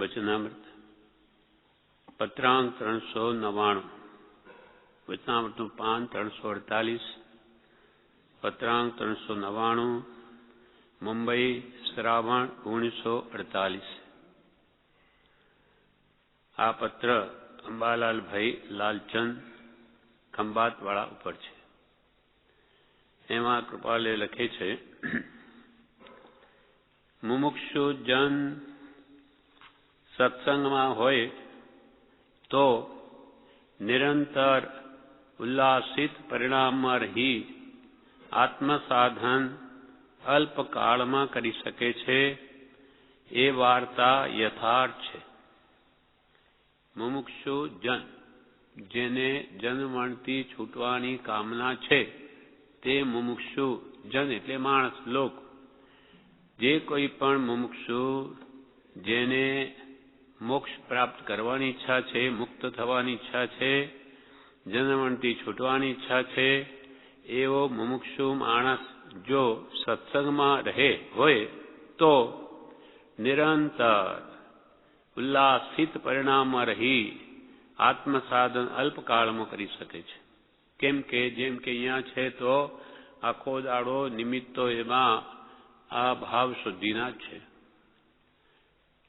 વચનામૃત પત્રાંક 399 વચનામૃતનું પાન 348 પત્રાંક 399 મુંબઈ શ્રાવણ 1948। આ પત્ર અંબાલાલભાઈ લાલચંદ ખંભાતવાળા ઉપર છે। એમાં કૃપાલે લખે છે, મુમુક્ષુ જન સત્સંગમાં હોય તો નિરંતર ઉલ્લાસિત પરિણામમાં રહી આત્મસાધન અલ્પકાળમાં કરી શકે છે, એ વાર્તા યથાર્થ છે। મુમુક્ષુ જન, જેને જન્મમરણથી છૂટવાની કામના છે, તે મુમુક્ષુ જન એટલે માણસ લોક। જે કોઈ પણ મુમુક્ષુ જેને મોક્ષ પ્રાપ્ત કરવાની ઈચ્છા છે, મુક્ત થવાની ઈચ્છા છે, જન્મમરણથી છૂટવાની ઈચ્છા છે, એવો મુમુક્ષુ માણસ જો સત્સંગમાં રહે હોય તો નિરંતર ઉલ્લાસિત પરિણામમાં રહી આત્મસાધન અલ્પકાળમાં કરી શકે છે। કેમ કે જેમ કે અહીંયા છે તો આખો દાડો નિમિત્તો એમાં આ ભાવ શુદ્ધિના જ છે,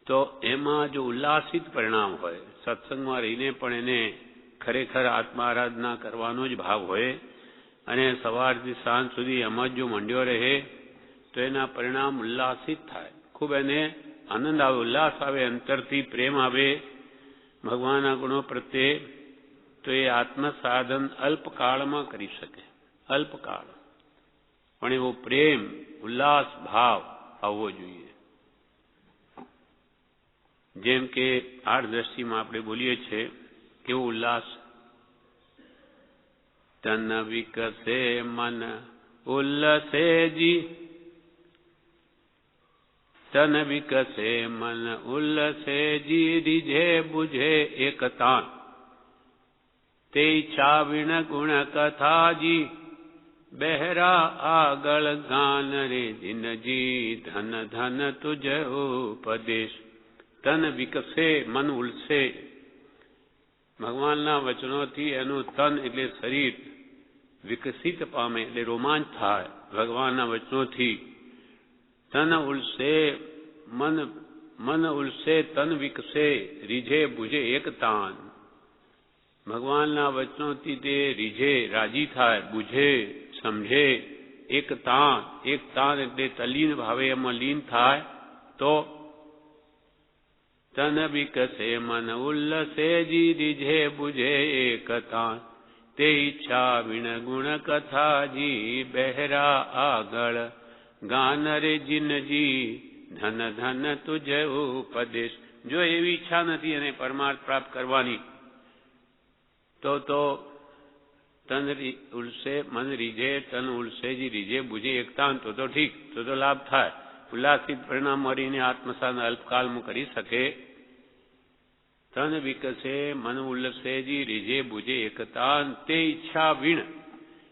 તો એમાં જો ઉલ્લાસિત પરિણામ હોય, સત્સંગમાં રહીને પણ એને ખરેખર આત્મા આરાધના કરવાનો જ ભાવ હોય અને સવારથી સાંજ સુધી એમાં જ જો મંડ્યો રહે તો એના પરિણામ ઉલ્લાસિત થાય, ખૂબ એને આનંદ આવે, ઉલ્લાસ આવે, અંતરથી પ્રેમ આવે ભગવાનના ગુણો પ્રત્યે, તો એ આત્મસાધન અલ્પકાળમાં કરી શકે। અલ્પકાળ પણ એવો પ્રેમ ઉલ્લાસ ભાવ આવવો જોઈએ। જેમ કે આઠ દ્રષ્ટિમાં આપણે બોલીએ છીએ, કેવો ઉલ્લાસ, તન વિકસે મન ઉલ્લસેજી, તન વિકસે મન ઉલ્લસેજી, રીઝે બુઝે એકતાન, તે ઈચ્છા વિણ ગુણ કથાજી, બહેરા આગળ ગાન રે જીનજી, ધન ધન તુજ ઉપદેશ। તન વિકસે મન ઉલસે, ભગવાનના વચનોથી એનું તન એટલે શરીર વિકસિત પામે એટલે રોમાંચ થાય ભગવાનના વચનોથી। તન ઉલસે મન ઉલસે, તન વિકસે, રીઝે બુઝે એકતાન, ભગવાનના વચનોથી તે રીઝે રાજી થાય, બુઝે સમજે, એકતાન, એકતાન એટલે તલ્લીન ભાવે એમાં લીન થાય, તો તન વિકસે મન ઉલ્લસેજી, રીઝે બુઝે એકતાન, તે ઈચ્છા વિણ ગુણ કથાજી, બહેરા આગળ ગાન રે જીનજી, ધન ધન તુજ ઉપદેશ। જો એવી ઈચ્છા નથી અને પરમાર્થ પ્રાપ્ત કરવાની તો તન ઉલસે મન રીઝે, તન ઉલસેજી, રીઝે બુઝે એકતાન, તો ઠીક, તો લાભ થાય, ઉલ્લાસિત પરિણામ મળીને આત્મસાધન અલ્પકાળમાં કરી શકે। તન વિકસે મન ઉલ્લસેજી, રીઝે બુઝે એકતાન, તે ઈચ્છા વીણ,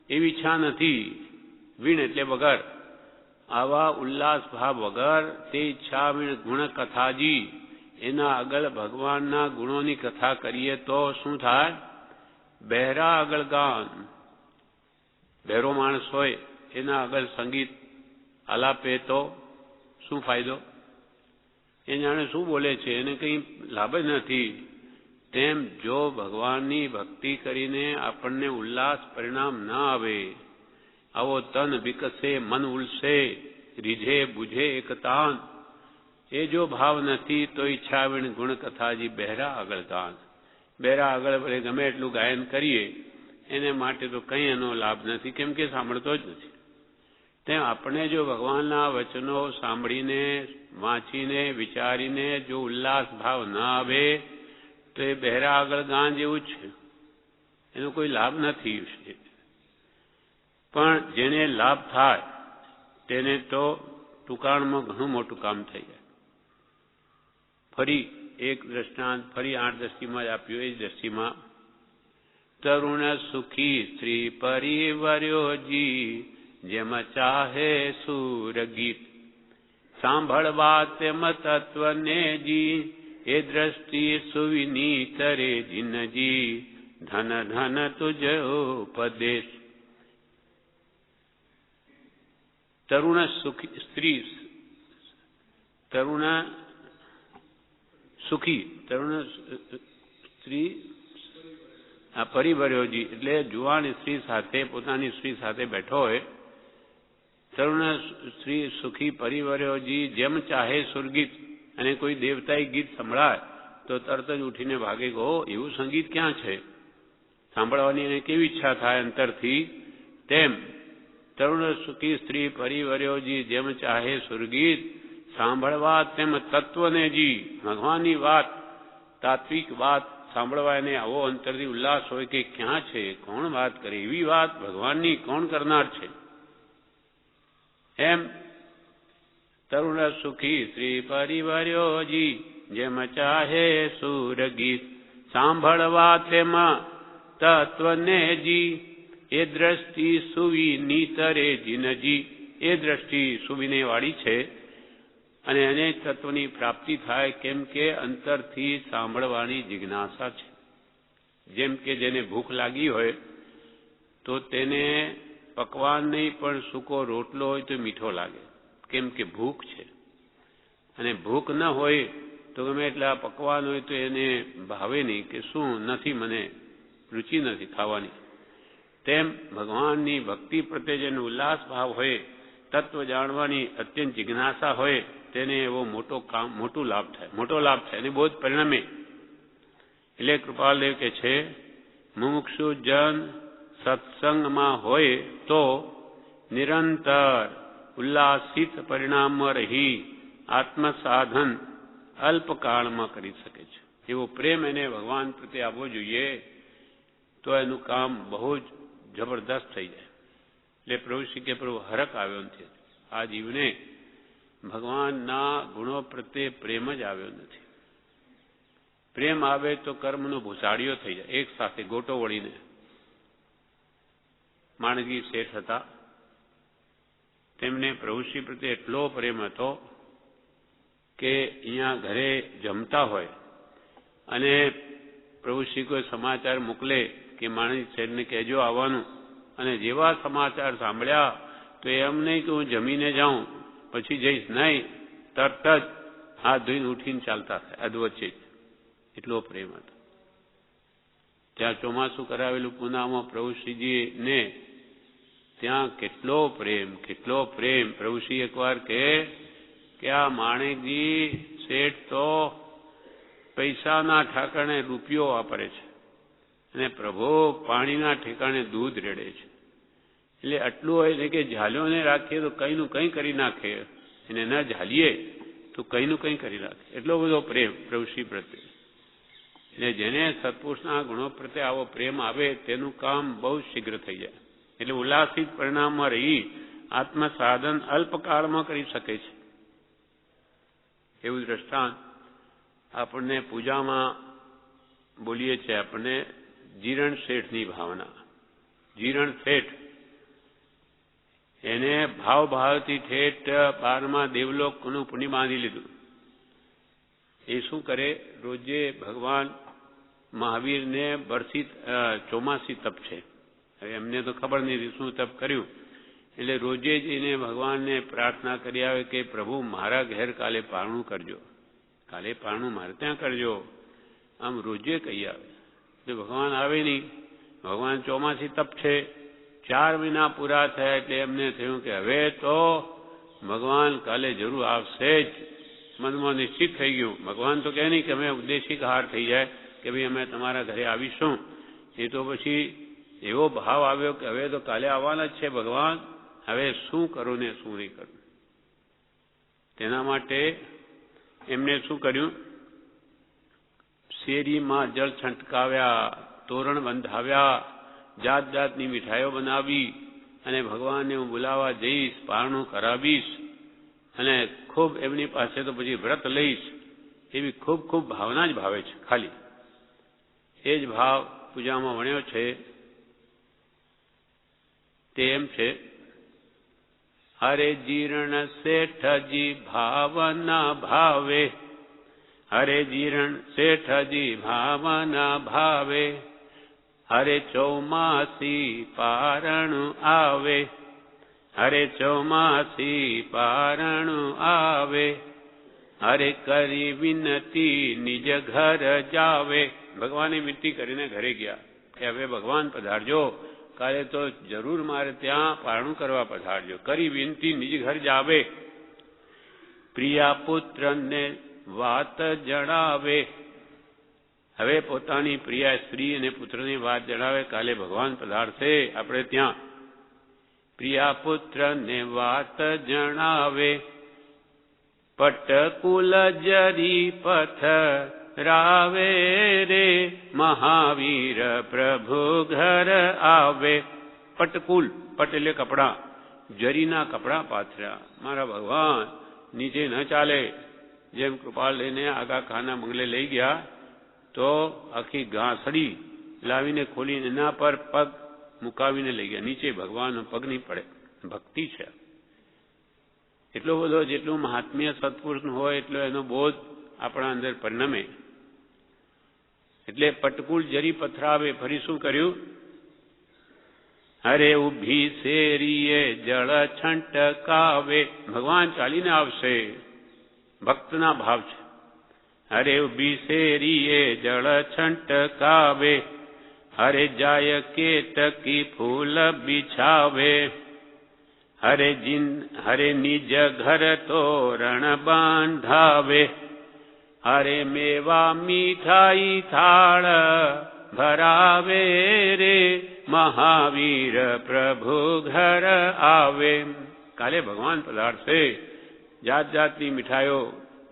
એવી ઈચ્છા નથી, વીણ એટલે વગર, આવા ઉલ્લાસ ભાવ વગર, તે ઈચ્છા વીણ ગુણ કથાજી, એના આગળ ભગવાનના ગુણોની કથા કરીએ તો શું થાય? બહેરા આગળ ગાન, બહેરો માણસ હોય એના આગળ સંગીત આલાપે તો શું ફાયદો? એ જાણે શું બોલે છે, એને કંઈ લાભ જ નથી। તેમ જો ભગવાનની ભક્તિ કરીને આપણને ઉલ્લાસ પરિણામ ન આવે, આવો તન વિકસે મન ઉલસે, રીઝે બુઝે એકતાન, એ જો ભાવ નથી તો ઈચ્છા વિણ ગુણ કથાજી, બહેરા આગળ ગાન, બહેરા આગળ ભલે ગમે એટલું ગાયન કરીએ એને માટે તો કંઈ એનો લાભ નથી, કેમ કે સાંભળતો જ નથી। તેમ આપણે જો ભગવાનના વચનો સાંભળીને, વાંચીને, વિચારીને જો ઉલ્લાસ ભાવ ન આવે તો એ બહેરા આગળ ગાન જેવું જ છે, એનો કોઈ લાભ નથી। પણ જેને લાભ થાય તેને તો ટૂંકાણમાં ઘણું મોટું કામ થઈ જાય। ફરી એક દ્રષ્ટાંત ફરી આઠ દ્રષ્ટિમાં જ આપ્યું, એ જ દ્રષ્ટિમાં, તરુણ સુખી સ્ત્રી પરિવર્યોજી, જેમ ચાહે સુર ગીત, સાંભળવા તેમ તત્વને જી, એ દ્રષ્ટિ સુવિનીત રે જીનજી ધન ધન તુજ ઉપદેશ. તરુણ સુખી સ્ત્રી તરુણ સુખી તરુણ સ્ત્રી આ પરિવર્યોજી એટલે જુવાન સ્ત્રી સાથે પોતાની સ્ત્રી સાથે બેઠો હોય. તરુણ સ્ત્રી સુખી પરિવર્યોજી જેમ ચાહે સુરગીત અને કોઈ દેવતાઈ ગીત સંભળાય તો તરત જ ઉઠીને ભાગે ગો એવું સંગીત ક્યાં છે સાંભળવાની એને કેવી ઈચ્છા થાય અંતરથી. તેમ તરુણ સુખી સ્ત્રી પરિવર્યોજી જેમ ચાહે સુરગીત સાંભળવા તેમ તત્વને જી ભગવાનની વાત તાત્વિક વાત સાંભળવા એને આવો અંતરથી ઉલ્લાસ હોય કે ક્યાં છે કોણ વાત કરે એવી વાત ભગવાનની કોણ કરનાર છે. એમ તરુણ સુખી શ્રી પરિવર્યોજી જેમ ચાહે સુરગીત સાંભળવા તેમાં તત્વને જી એ દ્રષ્ટિ સુવિનીત રે જીનજી. એ દ્રષ્ટિ સુવિનય વાળી છે અને એને તત્વની પ્રાપ્તિ થાય કેમ કે અંતરથી સાંભળવાની જિજ્ઞાસા છે. જેમ કે જેને ભૂખ લાગી હોય તો તેને પકવાન નહીં પણ સૂકો રોટલો હોય તો મીઠો લાગે કેમ કે ભૂખ છે. અને ભૂખ ન હોય તો ગમે એટલા પકવાન હોય તો એને ભાવે નહીં કે શું નથી મને રુચિ નથી ખાવાની. તેમ ભગવાનની ભક્તિ પ્રત્યે જેનો ઉલ્લાસ ભાવ હોય તત્વ જાણવાની અત્યંત જિજ્ઞાસા હોય તેને એવો મોટો લાભ થાય અને બોધ પરિણમે. એટલે કૃપાલદેવ કે છે મુમુક્ષુ જન સત્સંગમાં હોય તો નિરંતર ઉલ્લાસિત પરિણામ રહી આત્મસાધન અલ્પકાળમાં કરી શકે છે. એવો પ્રેમ એને ભગવાન પ્રત્યે આવવો જોઈએ તો એનું કામ બહુ જ જબરદસ્ત થઈ જાય. એટલે પ્રભુ શ્રી કે પ્રભુ હરખ આવ્યો નથી. આ જીવને ભગવાનના ગુણો પ્રત્યે પ્રેમ જ આવ્યો નથી. પ્રેમ આવે તો કર્મનો ભૂસાડીઓ થઈ જાય એક સાથે ગોટો વળીને. માણગી શેઠ હતા તેમને પ્રભુશ્રી પ્રત્યે એટલો પ્રેમ હતો કે અહીંયા ઘરે જમતા હોય અને પ્રભુશ્રી કોઈ સમાચાર મોકલે કે માણગી શેઠને કહેજો આવવાનું અને જેવા સમાચાર સાંભળ્યા તો એમ નહીં કે હું જમીને જાઉં પછી જઈશ નહીં તરત જ હાથ ધોઈને ઉઠીને ચાલતા થાય અધવચ્ચે જ. એટલો પ્રેમ હતો. ત્યાં ચોમાસું કરાવેલું પૂનામાં પ્રભુશ્રીજીને ત્યાં કેટલો પ્રેમ. પ્રભુશ્રી એકવાર કહે કે આ માણેકજી શેઠ તો પૈસાના ઠેકાણે રૂપિયો વાપરે છે અને પ્રભુ પાણીના ઠેકાણે દૂધ રેડે છે. એટલે આટલું હોય છે કે ઝાલ્યોને રાખીએ તો કંઈનું કંઈ કરી નાખે અને ન ઝાલીએ તો કંઈનું કંઈ કરી નાખે. એટલો બધો પ્રેમ પ્રભુશ્રી પ્રત્યે. એટલે જેને સત્પુરુષના ગુણો પ્રત્યે આવો પ્રેમ આવે તેનું કામ બહુ શીઘ્ર થઈ જાય. એટલે ઉલ્લાસિત પરિણામમાં રહી આત્મસાધન અલ્પકાળમાં કરી શકે છે. એવું દ્રષ્ટાંત આપણને પૂજામાં બોલીએ છીએ. આપણને જીરણ શેઠની ભાવના. જીરણ શેઠ એને ભાવથી ઠેઠ 12મા દેવલોકનું પુણ્ય બાંધી લીધું. એ શું કરે રોજે ભગવાન મહાવીરને બરસી ચોમાસી તપ છે. હવે એમને તો ખબર નથી શું તપ કર્યું. એટલે રોજે જઈને ભગવાનને પ્રાર્થના કરી આવે કે પ્રભુ મારા ઘેર કાલે પારણું કરજો, કાલે પારણું મારે ત્યાં કરજો. આમ રોજે કહી આવે. એટલે ભગવાન આવે નહીં. ભગવાન ચોમાસી તપ છે. 4 મહિના પૂરા થયા એટલે એમને થયું કે હવે તો ભગવાન કાલે જરૂર આવશે જ. મનમાં નિશ્ચિત થઈ ગયું. ભગવાન તો કહે નહીં કે અમે ઉદ્દેશિક હાર થઈ જાય કે ભાઈ અમે તમારા ઘરે આવીશું. એ તો પછી એવો ભાવ આવ્યો કે હવે તો કાલે આવવાના જ છે ભગવાન, હવે શું કરું ને શું નહીં કરું. તેના માટે એમને શું કર્યું, શેરીમાં જળ છંટકાવ્યા, તોરણ બંધાવ્યા, જાત જાતની મીઠાઈઓ બનાવી અને ભગવાનને હું બોલાવવા જઈશ, પારણું કરાવીશ અને ખૂબ એમની પાસે તો પછી વ્રત લઈશ એવી ખૂબ ભાવના જ ભાવે છે. ખાલી એ જ ભાવ પૂજામાં વણ્યો છે. તે એમ છે, હરે જીર્ણ શેઠજી ભાવના ભાવે હરે જીરણ શેઠજી ભાવના ભાવે, હરે ચોમાસી પારણું આવે, હરે ચોમાસી પારણું આવે, હરે કરી વિનતી નિજ ઘર જાવે. ભગવાને વિનતી કરીને ઘરે ગયા કે હવે ભગવાન પધારજો, કાલે તો જરૂર મારે ત્યાં પારણું કરવા પધારજો. કરી વિનતી નિજ ઘર જાવે. પ્રિયા પુત્રને વાત જણાવે. હવે પોતાની પ્રિયા સ્ત્રી અને પુત્રની વાત જણાવે, કાલે ભગવાન પધારશે આપણે ત્યાં. પ્રિયા પુત્રને વાત જણાવે. પટકુલ જરી પથરાવે રે, મહાવીર પ્રભુ ઘર આવે. પટકુલ, પટ એટલે કપડા, જરીના કપડા પાથર્યા. મારા ભગવાન નીચે ન ચાલે. જેમ કૃપાલ લઈને આગા ખાના બંગલે લઈ ગયા તો આખી ઘાસડી લાવીને ખોલીને એના પર પગ મુકાવીને લઈ ગયા. નીચે ભગવાનનો પગ નહીં પડે. ભક્તિ છે એટલો બધો. જેટલું મહાત્મ્ય સત્પુરુષનું હોય એટલો એનો બોધ આપણા અંદર પરિણમે. એટલે પટકુલ જરી પથરાવે. ફરી શું કર્યું? અરે ઉભી શેરીએ જળ છંટકાવે. ભગવાન ચાલીને આવશે. ભક્તના ભાવ છે. હરે ઉભી શેરીએ જળ છંટકાવે, હરે જાય કેતકી ફૂલ બિછાવે, હરે નિજ ઘર તોરણ બાંધાવે, હરે મેવા મીઠાઈ થાળ ભરાવે રે, મહાવીર પ્રભુ ઘર આવે. કાલે ભગવાન પધારશે. જાત જાતની મીઠાઈઓ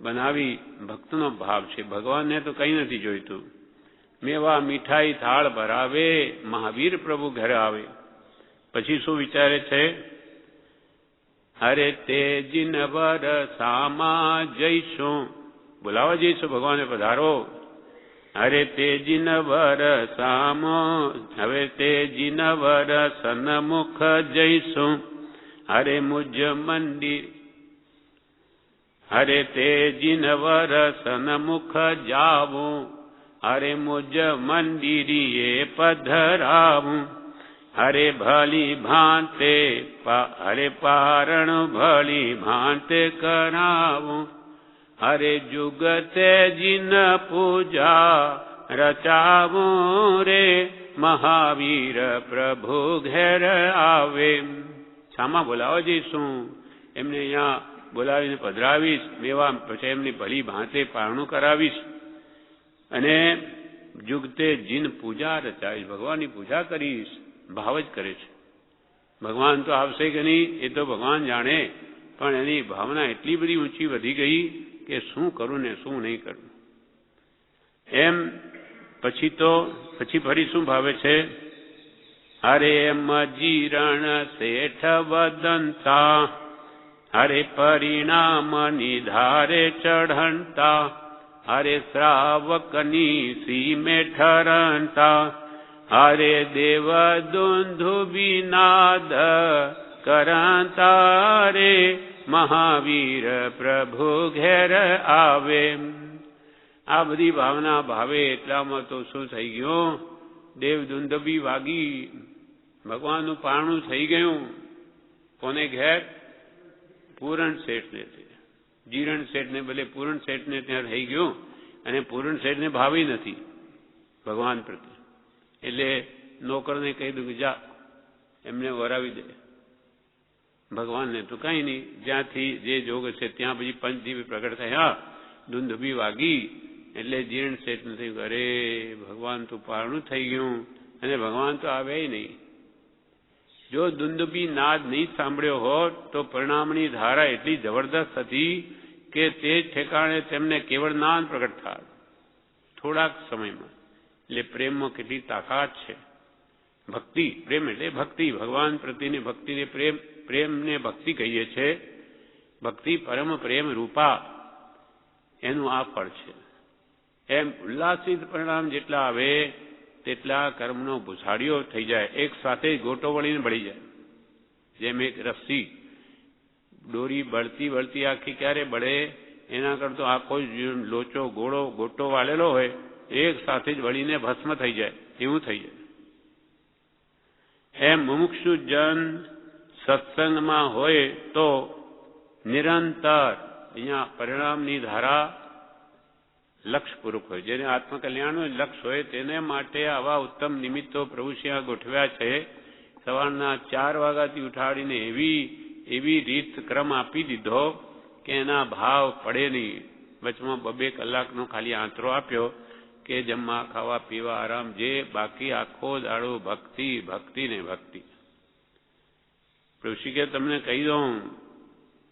બનાવી. ભક્તનો ભાવ છે. ભગવાનને તો કંઈ નથી જોઈતું. મેવા મીઠાઈ થાળ ભરાવે, મહાવીર પ્રભુ ઘરે આવે. પછી શું વિચારે છે? હરે તે જીનવર સામા જઈશું. બોલાવા જઈશું ભગવાને પધારો. હરે તે જીનવર સામો, હવે તે જીનવર સન્મુખ જઈશું. હરે મુજ મંદિર, હરે તે જીનવર સન્મુખ જાવું, હરે મુજ મંદિરીએ પધરાવું. હરે ભલી ભાંતે, હરે પારણ ભલી ભાંતે કરાવું. હરે જુગતે જીન પૂજા રચાવું રે, મહાવીર પ્રભુ ઘેર આવે. શામાં બોલાવા જઈશું? એમને અહીંયા બોલાવીને પધરાવીશ. મેવા પછી એમની ભલી ભાંતે પારણું કરાવીશ અને જુગતે જીન પૂજા રચાવીશ. ભગવાનની પૂજા કરીશ. ભાવ જ કરે છે. ભગવાન તો આવશે કે નહીં એ તો ભગવાન જાણે, પણ એની ભાવના એટલી બધી ઊંચી વધી ગઈ કે શું કરું ને શું નહીં કરું એમ. પછી ફરી શું ભાવે છે? હરે મજીરણ શેઠ વદંતા, હરે પરિણામ નિધારે ચઢંતા, હરે શ્રાવકની સીમે ઠરંતા, હરે દેવ દુંધુ વિનાદ કરંતા રે, મહાવીર પ્રભુ ઘેર આવે. આ બધી ભાવના ભાવે એટલામાં તો શું થઈ ગયું? દેવ દુંદબી વાગી. ભગવાનનું પારણું થઈ ગયું. કોને ઘેર? પૂરણ શેઠને. જીરણ શેઠને બદલે પૂરણ શેઠને ત્યાં થઈ ગયું. અને પૂરણ શેઠને ભાવી નથી ભગવાન પ્રત્યે. એટલે નોકરને કહી દઉં કે જા એમને વરાવી દે. ભગવાનને તો કંઈ નહીં. જ્યાંથી જે જોગ છે ત્યાં પછી પંચજીવી પ્રગટ થયા. દુંદુભી વાગી એટલે જીર્ણ શેઠને થયું અરે ભગવાન તો પારણું થઈ ગયું અને ભગવાન તો આવે નહીં. જો દુંદુભી નાદ નહીં સાંભળ્યો હોત તો પરિણામની ધારા એટલી જબરદસ્ત હતી કે તે જ ઠેકાણે તેમને કેવળ નાદ પ્રગટ થાય થોડાક સમયમાં. એટલે પ્રેમમાં કેટલી તાકાત છે. ભક્તિ, પ્રેમ એટલે ભક્તિ. ભગવાન પ્રત્યેની ભક્તિને પ્રેમને ભક્તિ કહીએ છીએ. ભક્તિ પરમ પ્રેમ રૂપા એનું આ ફળ છે. એમ ઉલ્લાસિત પરિણામ જેટલા આવે તેટલા કર્મનો ભૂસાડીઓ થઈ જાય. એક સાથે ગોટો વળીને બળી જાય. જેમ એક રસ્સી દોરી બળતી બળતી આખી ક્યારે બળે એના કરતો આખો લોચો ગોટો વાળેલો હોય એક સાથે જ વળીને ભસ્મ થઈ જાય એવું થઈ જાય. એમ મુમુક્ષુ જન સત્સંગમાં હોય તો નિરંતર અહીંયા પરિણામની ધારા લક્ષ્યપૂર્વક હોય. જેને આત્મકલ્યાણનું લક્ષ્ય હોય તેને માટે આવા ઉત્તમ નિમિત્તો પ્રભુશ્રીએ ગોઠવ્યા છે. સવારના 4 વાગ્યાથી ઉઠાડીને એવી રીત ક્રમ આપી દીધો કે એના ભાવ પડે નહીં. વચમાં 2 કલાકનો ખાલી આંતરો આપ્યો કે જમવા ખાવા પીવા આરામ જે બાકી આખો દાડો ભક્તિ ભક્તિ ને ભક્તિ. પ્રભુશ્રી કે તમને કહી દઉં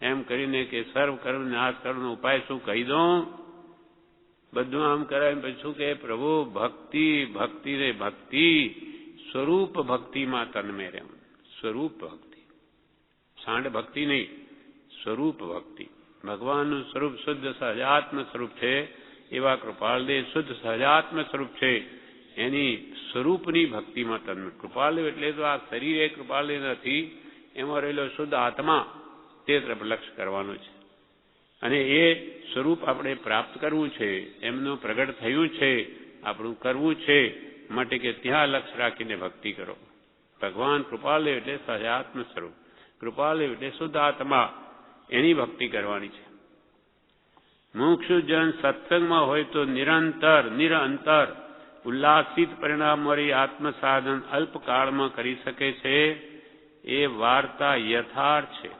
એમ કરીને કે સર્વ કર્મ નાશ કરવાનો ઉપાય શું કહી દઉં? બધું આમ કરાય પછી શું કે પ્રભુ ભક્તિ ભક્તિ રે ભક્તિ સ્વરૂપ ભક્તિમાં તન્મે રહે. સ્વરૂપ ભક્તિ, સાંડ ભક્તિ નહીં, સ્વરૂપ ભક્તિ. ભગવાનનું સ્વરૂપ શુદ્ધ સહજાત્મ સ્વરૂપ છે. એવા કૃપાલદેવ શુદ્ધ સહજાત્મ સ્વરૂપ છે. એની સ્વરૂપની ભક્તિમાં તન્મે. કૃપાલદેવ એટલે તો આ શરીર એ કૃપાલદેવ નથી, એમાં રહેલો શુદ્ધ આત્મા તે તરફ લક્ષ્ય કરવાનું છે. અને એ સ્વરૂપ આપણે પ્રાપ્ત કરવું છે, એમનું પ્રગટ થયું છે, આપણું કરવું છે માટે કે ત્યાં લક્ષ્ય રાખીને ભક્તિ કરો. ભગવાન કૃપાલદેવ એટલે સહજાત્મ સ્વરૂપ, કૃપાલદેવ એટલે શુદ્ધ આત્મા, એની ભક્તિ કરવાની છે. મુમુક્ષુ જન સત્સંગમાં હોય તો નિરંતર ઉલ્લાસિત પરિણામવાળી આત્મસાધન અલ્પકાળમાં કરી શકે છે. એ વાર્તા યથાર્થ છે.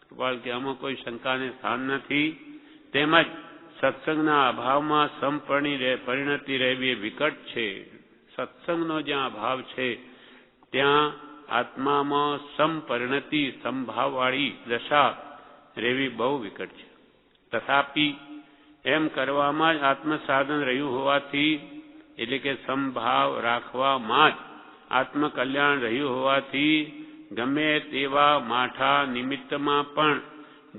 કૃપાલ કે આમાં કોઈ શંકાને સ્થાન નથી. તેમજ સત્સંગના અભાવમાં પરિણતિ રહેવી એ વિકટ છે. સત્સંગનો જ્યાં અભાવ છે ત્યાં આત્મામાં સંપરિણતિ સંભાવવાળી દશા રહેવી બહુ વિકટ છે. તથાપિ એમ કરવામાં જ આત્મસાધન રહ્યું હોવાથી એટલે કે સંભાવ રાખવામાં જ આત્મકલ્યાણ રહ્યું હોવાથી ગમે તેવા માઠા નિમિત્તમાં પણ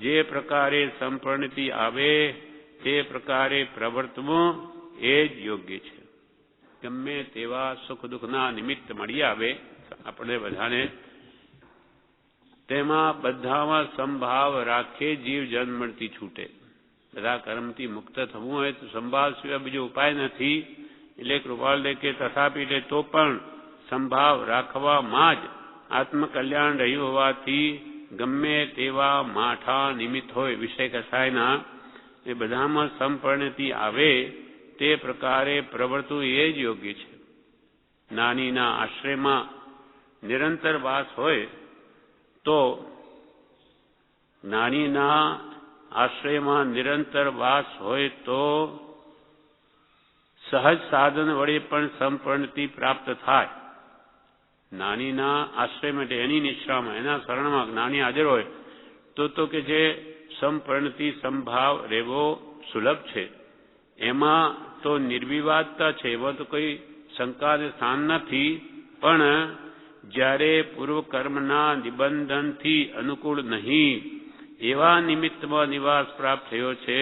જે પ્રકારે સંપરિણતિ આવે તે પ્રકારે પ્રવર્તવું એ જ યોગ્ય છે. ગમે તેવા સુખ દુઃખના નિમિત્ત મળી આવે આપણે બધાને, તેમાં બધામાં સંભાવ રાખે જીવ જન્મથી છૂટે. બધા કર્મથી મુક્ત થવું હોય તો સંભાવ સિવાય બીજો ઉપાય નથી. એટલે કૃપાલ કે તથાપિ એટલે તો પણ સંભાવ રાખવામાં જ આત્મકલ્યાણ રહ્યું હોવાથી ગમે તેવા માઠા નિમિત્ત હોય વિષય કસાયના એ બધામાં સંપરિણતિ આવે તે પ્રકારે પ્રવર્તવું એ જ યોગ્ય છે. નાનીના આશ્રયમાં નિરંતર વાસ હોય તો સહજ સાધન વડે પણ સંપરિણતિ પ્રાપ્ત થાય. નાનીના આશ્રય માટે એની નિશ્રામાં એના શરણમાં જ્ઞાની હાજર હોય તો કે જે સંપરિણતિ સંભાવ રહેવો સુલભ છે. એમાં તો નિર્વિવાદતા છે, એમાં તો કોઈ શંકાને સ્થાન નથી. પણ જ્યારે પૂર્વ કર્મના નિબંધનથી અનુકૂળ નહીં એવા નિમિત્તમાં નિવાસ પ્રાપ્ત થયો છે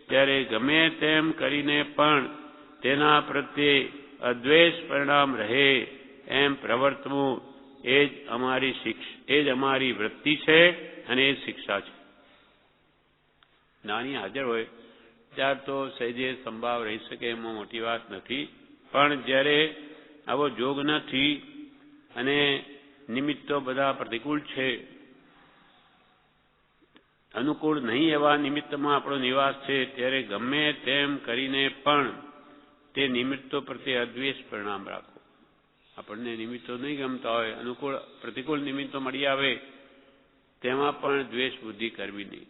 ત્યારે ગમે તેમ કરીને પણ તેના પ્રત્યે અદ્વેષ પરિણામ રહે એમ પ્રવર્તવું એ જ અમારી વૃત્તિ છે અને એ શિક્ષા છે. નાની હાજર હોય ત્યાર તો સહેજે સંભાવ રહી શકે એમાં મોટી વાત નથી. પણ જ્યારે આવો જોગ નથી અને નિમિત્તો બધા પ્રતિકૂળ છે, અનુકૂળ નહીં એવા નિમિત્તમાં આપણો નિવાસ છે, ત્યારે ગમે તેમ કરીને પણ તે નિમિત્તો પ્રત્યે અદ્વેષ પરિણામ રાખો. આપણને નિમિત્તો નહીં ગમતા હોય, અનુકૂળ પ્રતિકૂળ નિમિત્તો મળી આવે તેમાં પણ દ્વેષ બુદ્ધિ કરવી નહીં.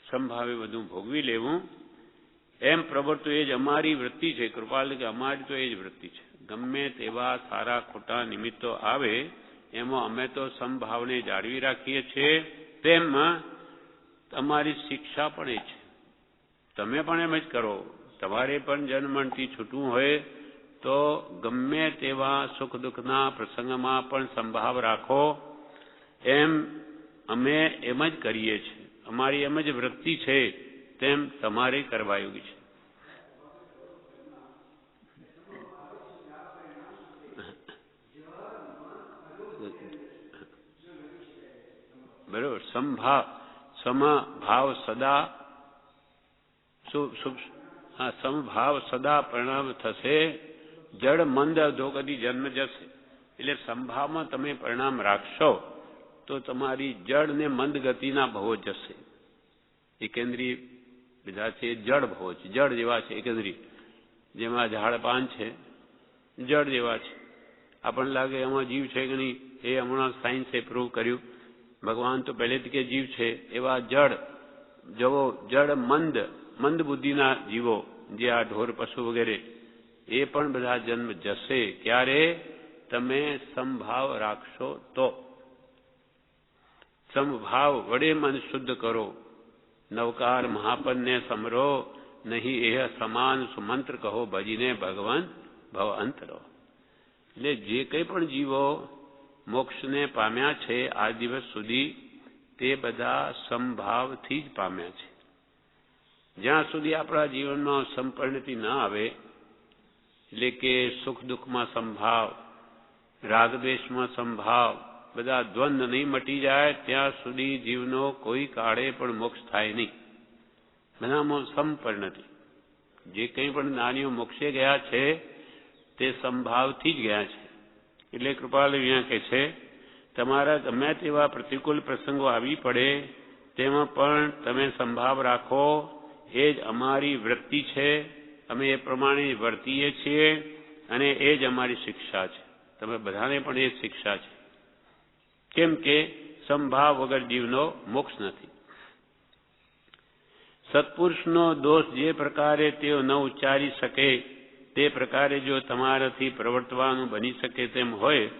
સંભાવે બધું ભોગવી લેવું એમ પ્રવર્તવું એ જ અમારી વૃત્તિ છે. કૃપાલ કે અમારી તો એ જ વૃત્તિ છે. ગમે તેવા સારા ખોટા નિમિત્તો આવે એમાં અમે તો સંભાવને જાળવી રાખીએ છીએ. તેમ તમારી શિક્ષા પણ એ છે. તમે પણ એમ જ કરો. તમારે પણ જન્મથી છૂટવું હોય તો ગમે તેવા સુખ દુઃખના પ્રસંગમાં પણ સંભાવ રાખો. એમ અમે એમ જ કરીએ છીએ. અમારી એમ જ વૃત્તિ છે. તેમ તમારે કરવા યોગ્ય છે. બરોબર. સમભાવ સદા સમભાવ સદા પરિણામ થશે. જડ મંદ અધોગતિ જન્મ જશે. એટલે સંભાવમાં તમે પરિણામ રાખશો તો તમારી જડ ને મંદ ગતિના ભવો જશે. એકેન્દ્રીય બધા છે જડ ભવો છે, જડ જેવા છે એકેન્દ્રીય, જેમાં ઝાડ પાન છે જડ જેવા છે. આપણને લાગે એમાં જીવ છે કે નહીં, એ હમણાં સાયન્સે પ્રૂવ કર્યું. ભગવાન તો પહેલેથી કે જીવ છે. એવા જડ જવો જડ મંદ બુદ્ધિના જીવો જે આ ઢોર પશુ વગેરે એ પણ બધા જન્મ જશે. ક્યારે? તમે સમભાવ રાખશો તો. સમભાવ વડે મન શુદ્ધ કરો, નવકાર મહાપદને સમરો, નહીં એહ સમાન સુમંત્ર કહો, ભજીને ભગવાન ભવ અંતરો. એટલે જે કંઈ પણ જીવો મોક્ષને પામ્યા છે આ દિવસ સુધી તે બધા સમભાવથી જ પામ્યા છે. જ્યાં સુધી આપણા જીવનમાં સંપન્નતિ ન આવે, એટલે કે સુખ દુઃખમાં સંભાવ, રાગદ્વેષમાં સંભાવ, બધા દ્વંદ નહીં મટી જાય ત્યાં સુધી જીવનો કોઈ કાળે પણ મોક્ષ થાય નહીં. બધામાં સંપન્નતિ. જે કંઈ પણ જ્ઞાનીઓ મોક્ષે ગયા છે તે સંભાવથી જ ગયા છે. એટલે કૃપાલુ અહીંયા કહે છે તમારા ગમે તેવા પ્રતિકૂળ પ્રસંગો આવી પડે તેમાં પણ તમે સંભાવ રાખો. એ જ અમારી વૃત્તિ છે, અમે એ પ્રમાણે વર્તીએ છીએ અને એ જ અમારી શિક્ષા છે. તમે બધાને પણ એ શિક્ષા છે. કેમ કે સંભાવ વગર જીવનો મોક્ષ નથી. સત્પુરુષનો દોષ જે પ્રકારે તેઓ ન ઉચ્ચારી શકે તે પ્રકારે જો તમારાથી પ્રવર્તવાનું બની શકે તેમ હોય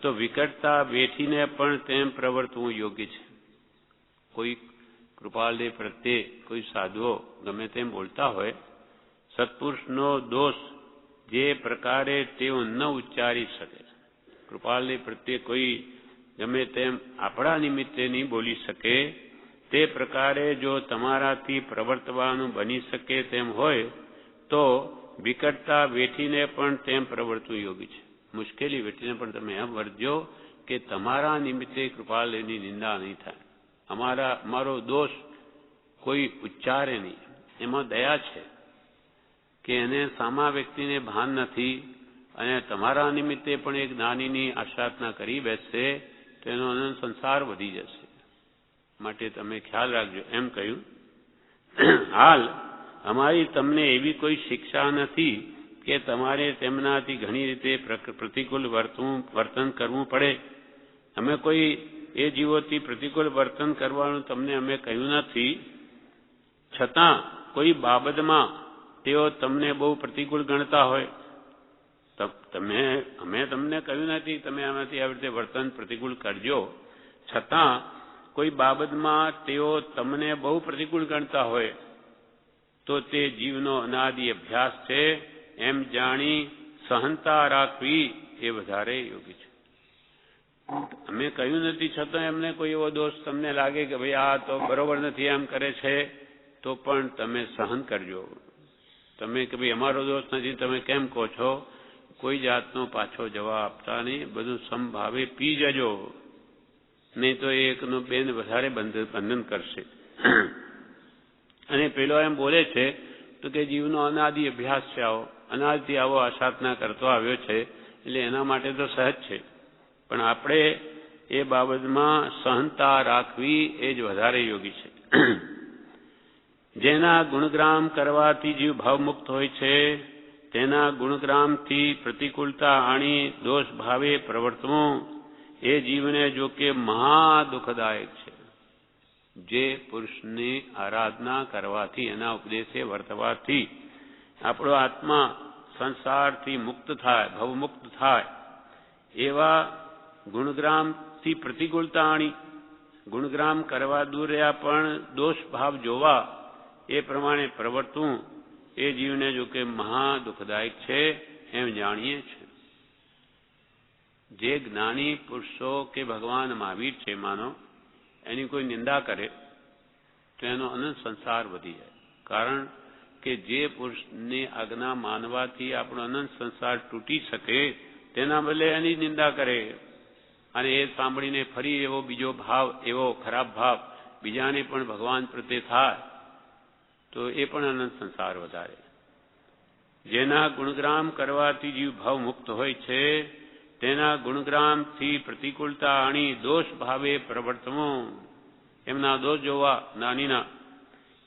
તો વિકટતા બેઠીને પણ તેમ પ્રવર્તવું યોગ્ય છે. કોઈ કૃપાલદેવ પ્રત્યે કોઈ સાધુઓ ગમે તેમ બોલતા હોય, સત્પુરુષનો દોષ જે પ્રકારે તેઓ ન ઉચ્ચારી શકે, કૃપાલદેવ પ્રત્યે કોઈ ગમે તેમ આપણા નિમિત્તે નહીં બોલી શકે તે પ્રકારે જો તમારાથી પ્રવર્તવાનું બની શકે તેમ હોય તો વિકટતા વેઠીને પણ તેમ પ્રવર્તવું યોગ્ય છે. મુશ્કેલી વેઠીને પણ તમે એમ વર્તજો કે તમારા નિમિત્તે કૃપાલદેવની નિંદા નહીં થાય. અમારો દોષ કોઈ ઉચ્ચારે નહીં. એમાં દયા છે કે એને સામા વ્યક્તિને ભાન નથી અને તમારા નિમિત્તે પણ એક જ્ઞાનીની આશ્રાતના કરી બેસશે તો એનો અનંત સંસાર વધી જશે. માટે તમે ખ્યાલ રાખજો એમ કહ્યું. હાલ અમારી તમને એવી કોઈ શિક્ષા નથી કે તમારે તેમનાથી ઘણી રીતે પ્રતિકૂળ વર્તન કરવું પડે. અમે કોઈ એ જીવોથી પ્રતિકૂળ વર્તન કરવાનું તમને અમે કહ્યું નથી. છતાં કોઈ બાબતમાં તેઓ તમને બહુ પ્રતિકૂળ ગણતા હોય, અમે તમને કહ્યું નથી તમે આમાંથી આવી રીતે વર્તન પ્રતિકૂળ કરજો. છતાં કોઈ બાબતમાં તેઓ તમને બહુ પ્રતિકૂળ ગણતા હોય તો તે જીવનો અનાદિ અભ્યાસ છે એમ જાણી સહનતા રાખવી એ વધારે યોગ્ય છે. અમે કહ્યું નથી છતાં એમને કોઈ એવો દોષ તમને લાગે કે ભાઈ આ તો બરોબર નથી એમ કરે છે તો પણ તમે સહન કરજો. તમે કે ભાઈ અમારો દોષ નથી તમે કેમ કહો છો, કોઈ જાતનો પાછો જવાબ આપતા નહીં. બધું સમભાવે પી જજો, નહીં તો એકનું બેન વધારે બંધન કરશે. અને પેલો એમ બોલે છે તો કે જીવનો અનાદિ અભ્યાસ છે, આવો અનાદિથી આવો આસાધના કરતો આવ્યો છે એટલે એના માટે તો સહજ છે. પણ આપણે એ બાબતમાં સહનતા રાખવી એ જ વધારે યોગી છે. જેના ગુણગ્રામ કરવાથી જીવ ભાવમુક્ત હોય છે તેના ગુણગ્રામથી પ્રતિકૂળતા આણી દોષ ભાવે પ્રવર્તવું એ જીવને જો કે મહા દુઃખદાયક છે. જે પુરુષની આરાધના કરવાથી એના ઉપદેશે વર્તવાથી આપણો આત્મા સંસારથી મુક્ત થાય, ભવમુક્ત થાય, એવા ગુણગ્રામથી પ્રતિકૂળતા આણી ગુણગ્રામ કરવા દૂર રહ્યા પણ દોષ ભાવ જોવા એ પ્રમાણે પ્રવર્તવું એ જીવને જો કે મહા દુઃખદાયક છે એમ જાણીએ છીએ. જે જ્ઞાની પુરુષો કે ભગવાન મહાવીર છે માનો એની કોઈ નિંદા કરે તો એનો અનંત સંસાર વધી જાય. કારણ કે જે પુરુષની આજ્ઞા માનવાથી આપણો અનંત સંસાર તૂટી શકે તેના બદલે એની નિંદા કરે અને એ સાંભળીને ફરી એવો બીજો ભાવ, એવો ખરાબ ભાવ બીજાને પણ ભગવાન પ્રત્યે થાય તો એ પણ અનંત સંસાર વધારે. જેના ગુણગ્રામ કરવાથી જીવ ભાવ મુક્ત હોય છે તેના ગુણગ્રામથી પ્રતિકૂળતા આણી દોષ ભાવે પ્રવર્તવો, એમના દોષ જોવા નાનીના,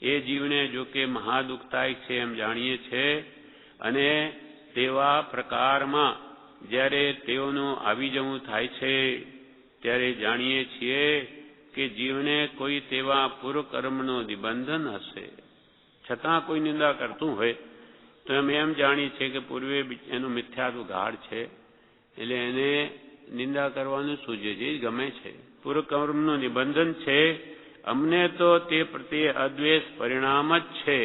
એ જીવને જો કે મહાદુઃખ થાય છે એમ જાણીએ છે. અને તેવા પ્રકારમાં જ્યારે તેઓનું આવી જવું થાય છે ત્યારે જાણીએ છીએ કે જીવને કોઈ તેવા પૂર્વકર્મનું નિબંધન હશે. છતાં કોઈ નિંદા કરતું હોય તો અમે એમ જાણીએ છીએ કે પૂર્વે એનું મિથ્યાત્વ ગાઢ છે, એટલે એને નિંદા કરવાનું સૂજે જે ગમે છે. પૂર્વકર્મનું નિબંધન છે. અમને તો તે પ્રત્યે અદ્વેષ પરિણામ જ છે.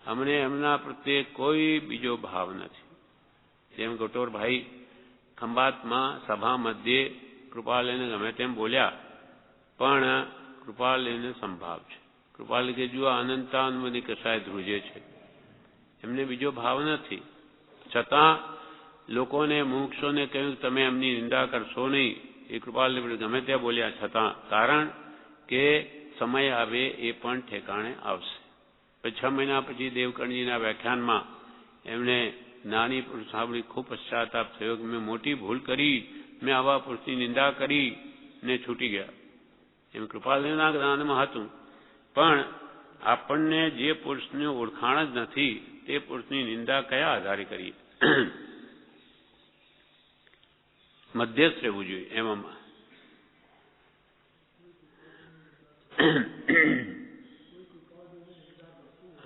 અમને એમના પ્રત્યે કોઈ બીજો ભાવ નથી. જેમ ગોટોરભાઈ ખંભાતમાં સભા મધ્યે કૃપાલયને ગમે તેમ બોલ્યા, પણ કૃપાલયને સંભાવ છે. કૃપાલય કે જુઓ અનંતાનંદની કસાય ધ્રુજે છે, એમને બીજો ભાવ નથી. છતાં લોકોને મુમુક્ષોને કહ્યું તમે એમની નિંદા કરશો નહીં. એ કૃપાલય ગમે ત્યાં બોલ્યા છતાં, કારણ કે સમય આવે એ પણ ઠેકાણે આવશે. 6 મહિના પછી દેવકણજીના વ્યાખ્યાનમાં એમણે નાની પુરુષ સાંભળી ખૂબ પશ્ચાતાપ થયો કે મેં મોટી ભૂલ કરી, મેં આવા પુરુષની નિંદા કરી ને છૂટી ગયા. એમ કૃપાલયના જ્ઞાનમાં હતું, પણ આપણને જે પુરુષની ઓળખાણ જ નથી તે પુરુષની નિંદા કયા આધારે કરીએ? મધ્યસ્થ રહેવું જોઈએ એમાં.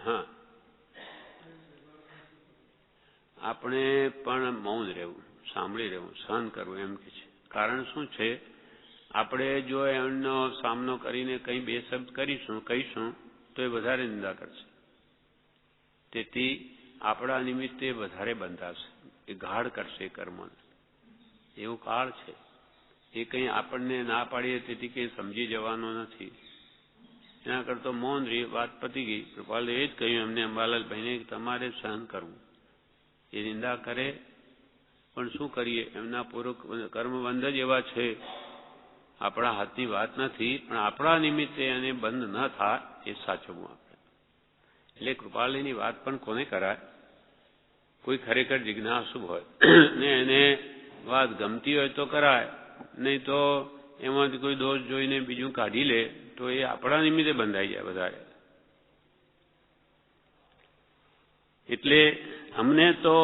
હા, આપણે પણ મૌન રહેવું, સાંભળી રહેવું, સહન કરવું એમ કે છે. કારણ શું છે? આપણે જો એમનો સામનો કરીને કંઈ બે શબ્દ કહીશું તો એ વધારે નિંદા કરશે. તેથી આપણા નિમિત્તે વધારે બંધાશે, એ ગાઢ કરશે કર્મોને. એવું કાળ છે. એ કંઈ આપણને ના પાડીએ તેથી કંઈ સમજી જવાનો નથી. એના કરતો મૌન રહી, વાત પતી ગઈ. કૃપાલે એ જ કહ્યું એમને અંબાલાલભાઈને કે તમારે સહન કરવું. એ નિંદા કરે પણ શું કરીએ? એમના પૂર્વ કર્મબંધ જ એવા છે. આપણા હાથની વાત નથી, પણ આપણા નિમિત્તે એને બંધ ન થાય એ સાચવવું આપણે. એટલે કૃપાલયની વાત પણ કોને કરાય? કોઈ ખરેખર જિજ્ઞાસુ હોય ને એને વાત ગમતી હોય તો કરાય, નહીં તો એમાંથી કોઈ દોષ જોઈને બીજું કાઢી લે તો એ આપણા નિમિત્તે બંધાઈ જાય વધારે. એટલે અમને તો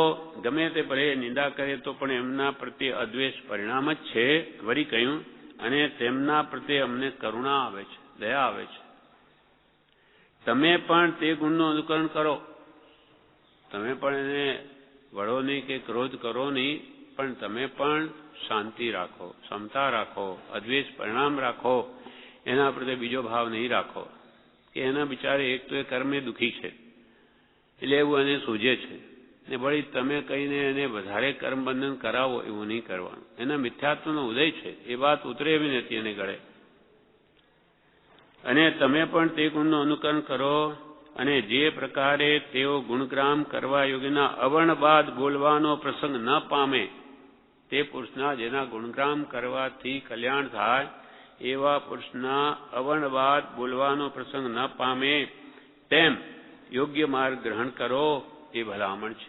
ગમે તે ભલે નિંદા કરે તો પણ એમના પ્રત્યે અદ્વેષ પરિણામ જ છે. વળી કહ્યું, અને તેમના પ્રત્યે અમને કરુણા આવે છે, દયા આવે છે. તમે પણ તે ગુણનું અનુકરણ કરો. તમે પણ એને વળો નહીં કે ક્રોધ કરો નહીં, પણ તમે પણ શાંતિ રાખો, ક્ષમતા રાખો, અદ્વેષ પરિણામ રાખો. એના પ્રત્યે બીજો ભાવ નહીં રાખો કે એના બિચારે એક તો એ કર્મે દુઃખી છે એટલે એવું એને સૂજે છે. ને વળી તમે કહીને એને વધારે કર્મબંધન કરાવો એવું નહીં કરવાનું. એના મિથ્યાત્વનો ઉદય છે, એ વાત ઉતરે એવી નથી એને ગળે. અને તમે પણ તે ગુણનું અનુકરણ કરો. અને જે પ્રકારે તેઓ ગુણગ્રામ કરવા યોગ્યના અવર્ણ બાદ બોલવાનો પ્રસંગ ન પામે, તે પુરુષના જેના ગુણગ્રામ કરવાથી કલ્યાણ થાય એવા પુરુષના અવર્ણ બાદ બોલવાનો પ્રસંગ ન પામે તેમ યોગ્ય માર્ગ ગ્રહણ કરો એ ભલામણ છે.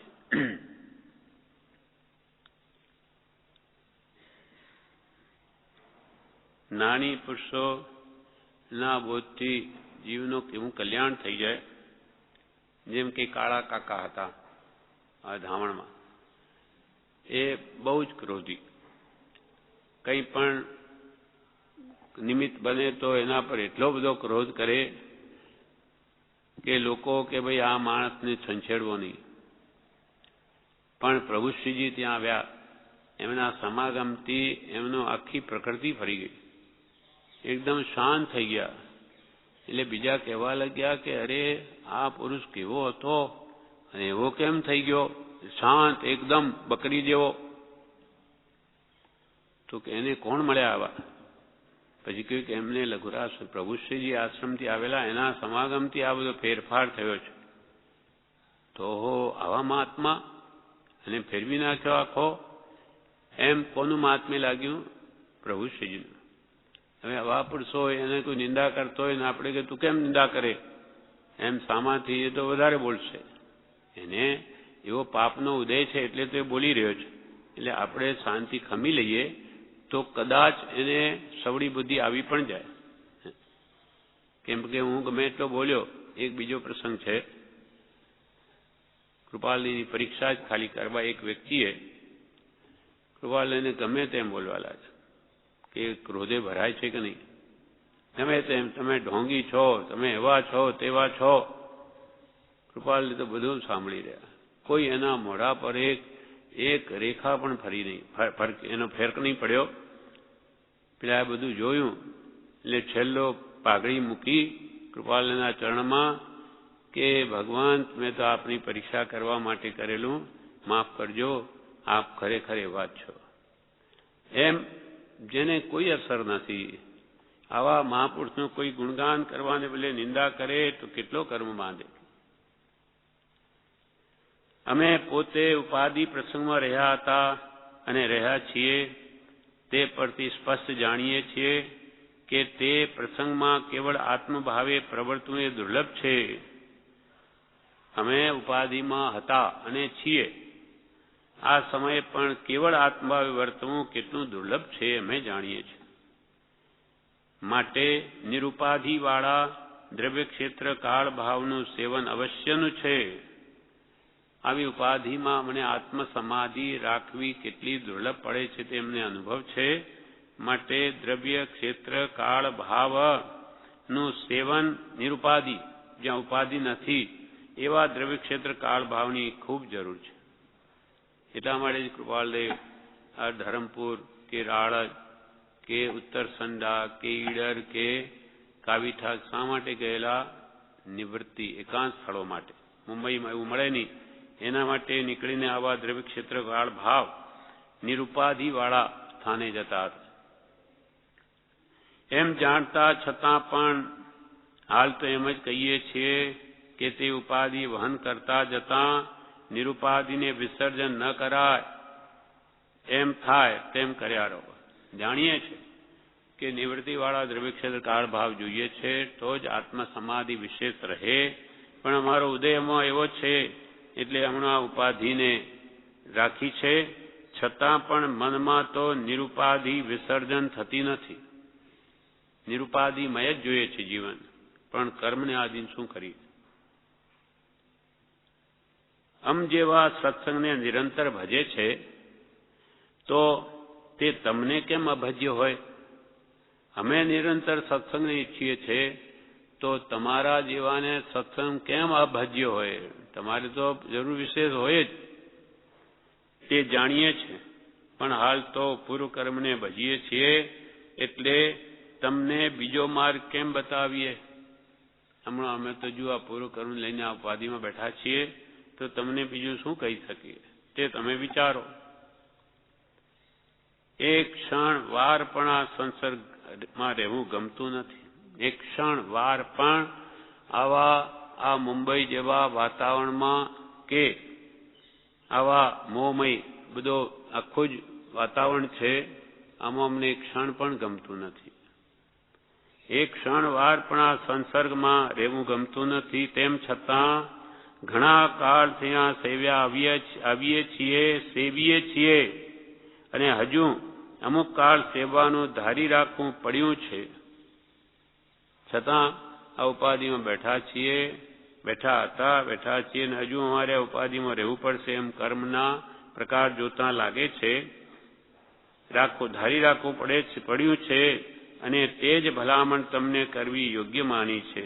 નાની પુરુષોના બોધથી જીવનું કેવું કલ્યાણ થઈ જાય. જેમ કે કાળા કાકા હતા આ ધામણમાં, એ બહુ જ ક્રોધી. કંઈ પણ નિમિત્ત બને તો એના પર એટલો બધો ક્રોધ કરે કે લોકો કે ભાઈ આ માણસને છંછેડવો નહીં. પણ પ્રભુશ્રીજી ત્યાં આવ્યા, એમના સમાગમથી એમનો આખી પ્રકૃતિ ફરી ગઈ, એકદમ શાંત થઈ ગયા. એટલે બીજા કહેવા લાગ્યા કે અરે આ પુરુષ કેવો હતો અને એવો કેમ થઈ ગયો, શાંત એકદમ બકરી જેવો. તો કે એને કોણ મળ્યા આવા? પછી કહ્યું કે એમને લઘુરાજ પ્રભુશ્રીજી આશ્રમથી આવેલા એના સમાગમથી આ બધો ફેરફાર થયો છે. તો આવા મહાત્મા અને ફેરવી નાખ્યો આખો, એમ કોનું મહાત્મ્ય લાગ્યું? પ્રભુશ્રીજીનું. હવે આવા પુરુષો હોય એને કોઈ નિંદા કરતો હોય ને આપણે કે તું કેમ નિંદા કરે, એમ સામાથી તો વધારે બોલશે. એને એવો પાપનો ઉદય છે એટલે તો એ બોલી રહ્યો છે. એટલે આપણે શાંતિ ખમી લઈએ તો કદાચ એને સવડી બુદ્ધિ આવી પણ જાય. કેમ કે હું ગમે એટલો બોલ્યો. એક બીજો પ્રસંગ છે. કૃપાલની પરીક્ષા જ ખાલી કરવા એક વ્યક્તિએ કૃપાલને ગમે તેમ બોલવા લાગે કે ક્રોધે ભરાય છે કે નહીં, ગમે તેમ તમે ઢોંગી છો, તમે એવા છો તેવા છો. કૃપાલને તો બધું સાંભળી રહ્યા. કોઈ એના મોઢા પર એક રેખા પણ ફરી નહીં, એનો ફેરક નહીં પડ્યો. પેલા બધું જોયું એટલે છેલ્લો પાઘડી મૂકી કૃપાલના ચરણમાં કે ભગવાન મેં તો આપની પરીક્ષા કરવા માટે કરેલું, માફ કરજો, આપ ખરેખર એવા જ છો. એમ જેને કોઈ અસર નથી, આવા મહાપુરુષનું કોઈ ગુણગાન કરવાને બદલે નિંદા કરે તો કેટલો કર્મ બાંધે. અમે પોતે ઉપાધિ પ્રસંગમાં રહ્યા હતા અને રહ્યા છીએ તે પરથી સ્પષ્ટ જાણીએ છીએ કે તે પ્રસંગમાં કેવળ આત્મભાવે પ્રવર્તવું એ દુર્લભ છે. અમે ઉપાધિમાં હતા અને છીએ. આ સમયે પણ કેવળ આત્મભાવે વર્તવું કેટલું દુર્લભ છે અમે જાણીએ છીએ. માટે નિરુપાધિવાળા દ્રવ્ય ક્ષેત્ર કાળ ભાવનું સેવન અવશ્યનું છે. આવી ઉપાધિમાં મને આત્મ સમાધિ રાખવી કેટલી દુર્લભ પડે છે તે એમને અનુભવ છે. માટે દ્રવ્ય ક્ષેત્ર કાળ ભાવનું સેવન નિરુપાધિ, જ્યાં ઉપાધિ નથી એવા દ્રવ્ય ક્ષેત્ર કાળ ભાવની ખૂબ જરૂર છે. એટલા માટે જ કૃપાલદેવ આ ધરમપુર કે રાળજ કે ઉત્તરસંડા કે ઈડર કે કાવીઠાક શા માટે ગયેલા? નિવૃત્તિ, એકાંત સ્થળો માટે. મુંબઈમાં એવું મળે નહીં એના માટે નીકળીને આવા દ્રવ્ય ક્ષેત્ર કાળ ભાવ નિરુપાધિવાળા સ્થાને જતા હતા. એમ જાણતા છતાં પણ હાલ તો એમ જ કહીએ છીએ કે તે ઉપાધિ વહન કરતા જતા નિરુપાધિને વિસર્જન ન કરાય, એમ થાય તેમ કર્યા રહો. જાણીએ છીએ કે નિવૃત્તિવાળા દ્રવ્યક્ષેત્ર કાળ ભાવ જોઈએ છે તો જ આત્મ સમાધિ વિશેષ રહે. પણ અમારો ઉદયમાં એવો છે એટલે હમણાં ઉપાધિને રાખી છે, છતાં પણ મનમાં તો નિરુપાધિ વિસર્જન થતી નથી. નિરુપાધિમય જ જોઈએ છે જીવન, પણ કર્મને આધીન શું કરી? અમ જેવા સત્સંગને નિરંતર ભજે છે તો તે તમને કેમ અભજ્ય હોય? અમે નિરંતર સત્સંગને ઈચ્છીએ છીએ તો તમારા જેવાને સત્સંગ કેમ અભજ્ય હોય? તમારે તો જરૂર વિશેષ હોય જ, તે જાણીએ છીએ. પણ હાલ તો પૂર્વ કર્મને ભજીએ છીએ એટલે તમને બીજો માર્ગ કેમ બતાવીએ? હમણાં અમે તો જો આ પૂર્વ કર્મ લઈને આ ઉપાધિમાં બેઠા છીએ તો તમને બીજું શું કહી શકીએ તે તમે વિચારો. એક ક્ષણ વાર પણ આ સંસર્ગમાં રહેવું ગમતું નથી. એક ક્ષણ વાર પણ આ મુંબઈ જેવા વાતાવરણમાં કે આવા મોહમય બધો આખું જ વાતાવરણ છે, આમાં અમને એક ક્ષણ પણ ગમતું નથી. એક ક્ષણ વાર પણ આ સંસર્ગમાં રહેવું ગમતું નથી. તેમ છતાં ઘણા કાળથી આ સેવીએ છીએ અને હજુ અમુક કાળ સેવાનું ધારી રાખવું પડ્યું છે. છતાં આ ઉપાધિમાં બેઠા છીએ અને હજુ અમારે ઉપાધિમાં રહેવું પડશે એમ કર્મના પ્રકાર જોતા લાગે છે. ધારી રાખવું પડ્યું છે અને તે જ ભલામણ તમને કરવી યોગ્ય માની છે.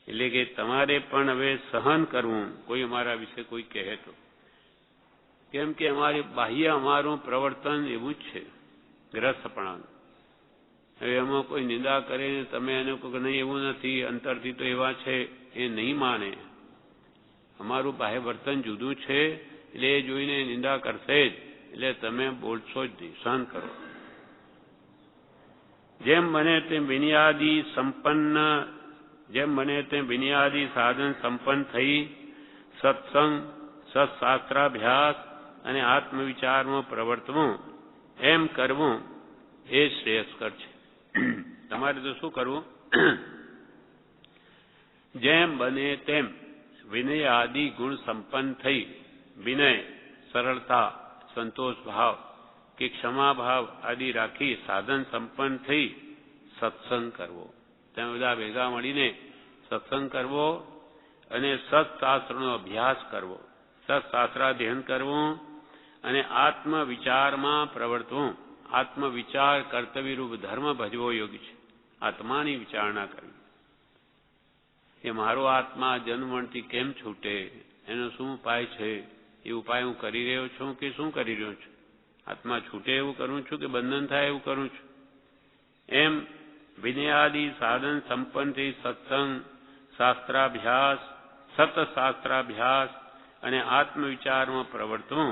એટલે કે તમારે પણ હવે સહન કરવું કોઈ અમારા વિશે કોઈ કહે તો. કેમ કે અમારું પ્રવર્તન એવું જ છે ગ્રસ્તપણાનું. હવે એમાં કોઈ નિંદા કરે તમે એને કહો કે નહીં એવું નથી, અંતરથી તો એવા છે, એ નહીં માને. અમારું બાહ્ય વર્તન જુદું છે એટલે એ જોઈને નિંદા કરશે જ. એટલે તમે બોલશો જ નહીં, સહન કરો. જેમ મને તે બુનિયાદી સાધન સંપન્ન થઈ સત્સંગ, સત્શાસ્ત્રાભ્યાસ અને આત્મવિચારમાં પ્રવર્તવું એમ કરવું એ શ્રેયસ્કર છે. તમારે તો શું કરવું? જેમ બને તેમ વિનય આદિ ગુણ સંપન્ન થઈ, વિનય સરળતા, સંતોષ ભાવ કે ક્ષમા ભાવ આદિ રાખી સાધન સંપન્ન થઈ સત્સંગ કરવો. તમે બધા ભેગા મળીને સત્સંગ કરવો અને સત્શાસ્ત્રનો અભ્યાસ કરવો, સત્શાસ્ત્રાધ્યયન કરવું અને આત્મવિચારમાં પ્રવર્તવું. આત્મવિચાર કર્તવ્યરૂપ ધર્મ ભજવો યોગ્ય છે. આત્માની વિચારણા કરવી કે મારો આત્મા જન્મથી કેમ છૂટે, એનો શું ઉપાય છે, એ ઉપાય હું કરી રહ્યો છું કે શું કરી રહ્યો છું? આત્મા છૂટે એવું કરું છું કે બંધન થાય એવું કરું છું? એમ વિનયાદિ સાધન સંપન્નથી સત્સંગ, શાસ્ત્રાભ્યાસ, સતશાસ્ત્રાભ્યાસ અને આત્મવિચારમાં પ્રવર્તવું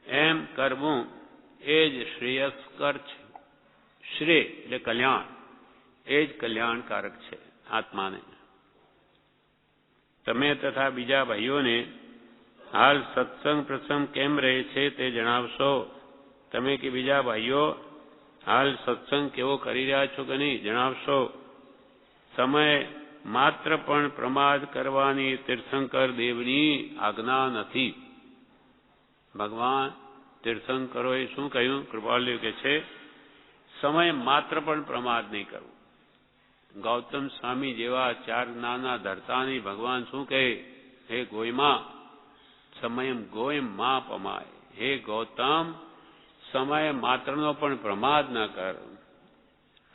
એમ કરવું એ જ શ્રેયસ્કર છે. શ્રેય એટલે કલ્યાણ, એ જ કલ્યાણકારક છે આત્માને. તમે તથા બીજા ભાઈઓને હાલ સત્સંગ પ્રસંગ કેમ રહે છે તે જણાવશો. તમે કે બીજા ભાઈઓ હાલ સત્સંગ કેવો કરી રહ્યા છો કે નહીં જણાવશો. સમય માત્ર પણ પ્રમાદ કરવાની તીર્થંકર દેવની આજ્ઞા નથી. ભગવાન તીર્થંકરોએ શું કહ્યું? કૃપાલદેવ કે છે સમય માત્ર પણ પ્રમાદ નહીં કરવું. ગૌતમ સ્વામી જેવા ચાર જ્ઞાનના ધરતાની ભગવાન શું કહે? હે ગોયમાં સમયમ ગોયમ માં પમાય. હે ગૌતમ, સમય માત્રનો પણ પ્રમાદ ન કર.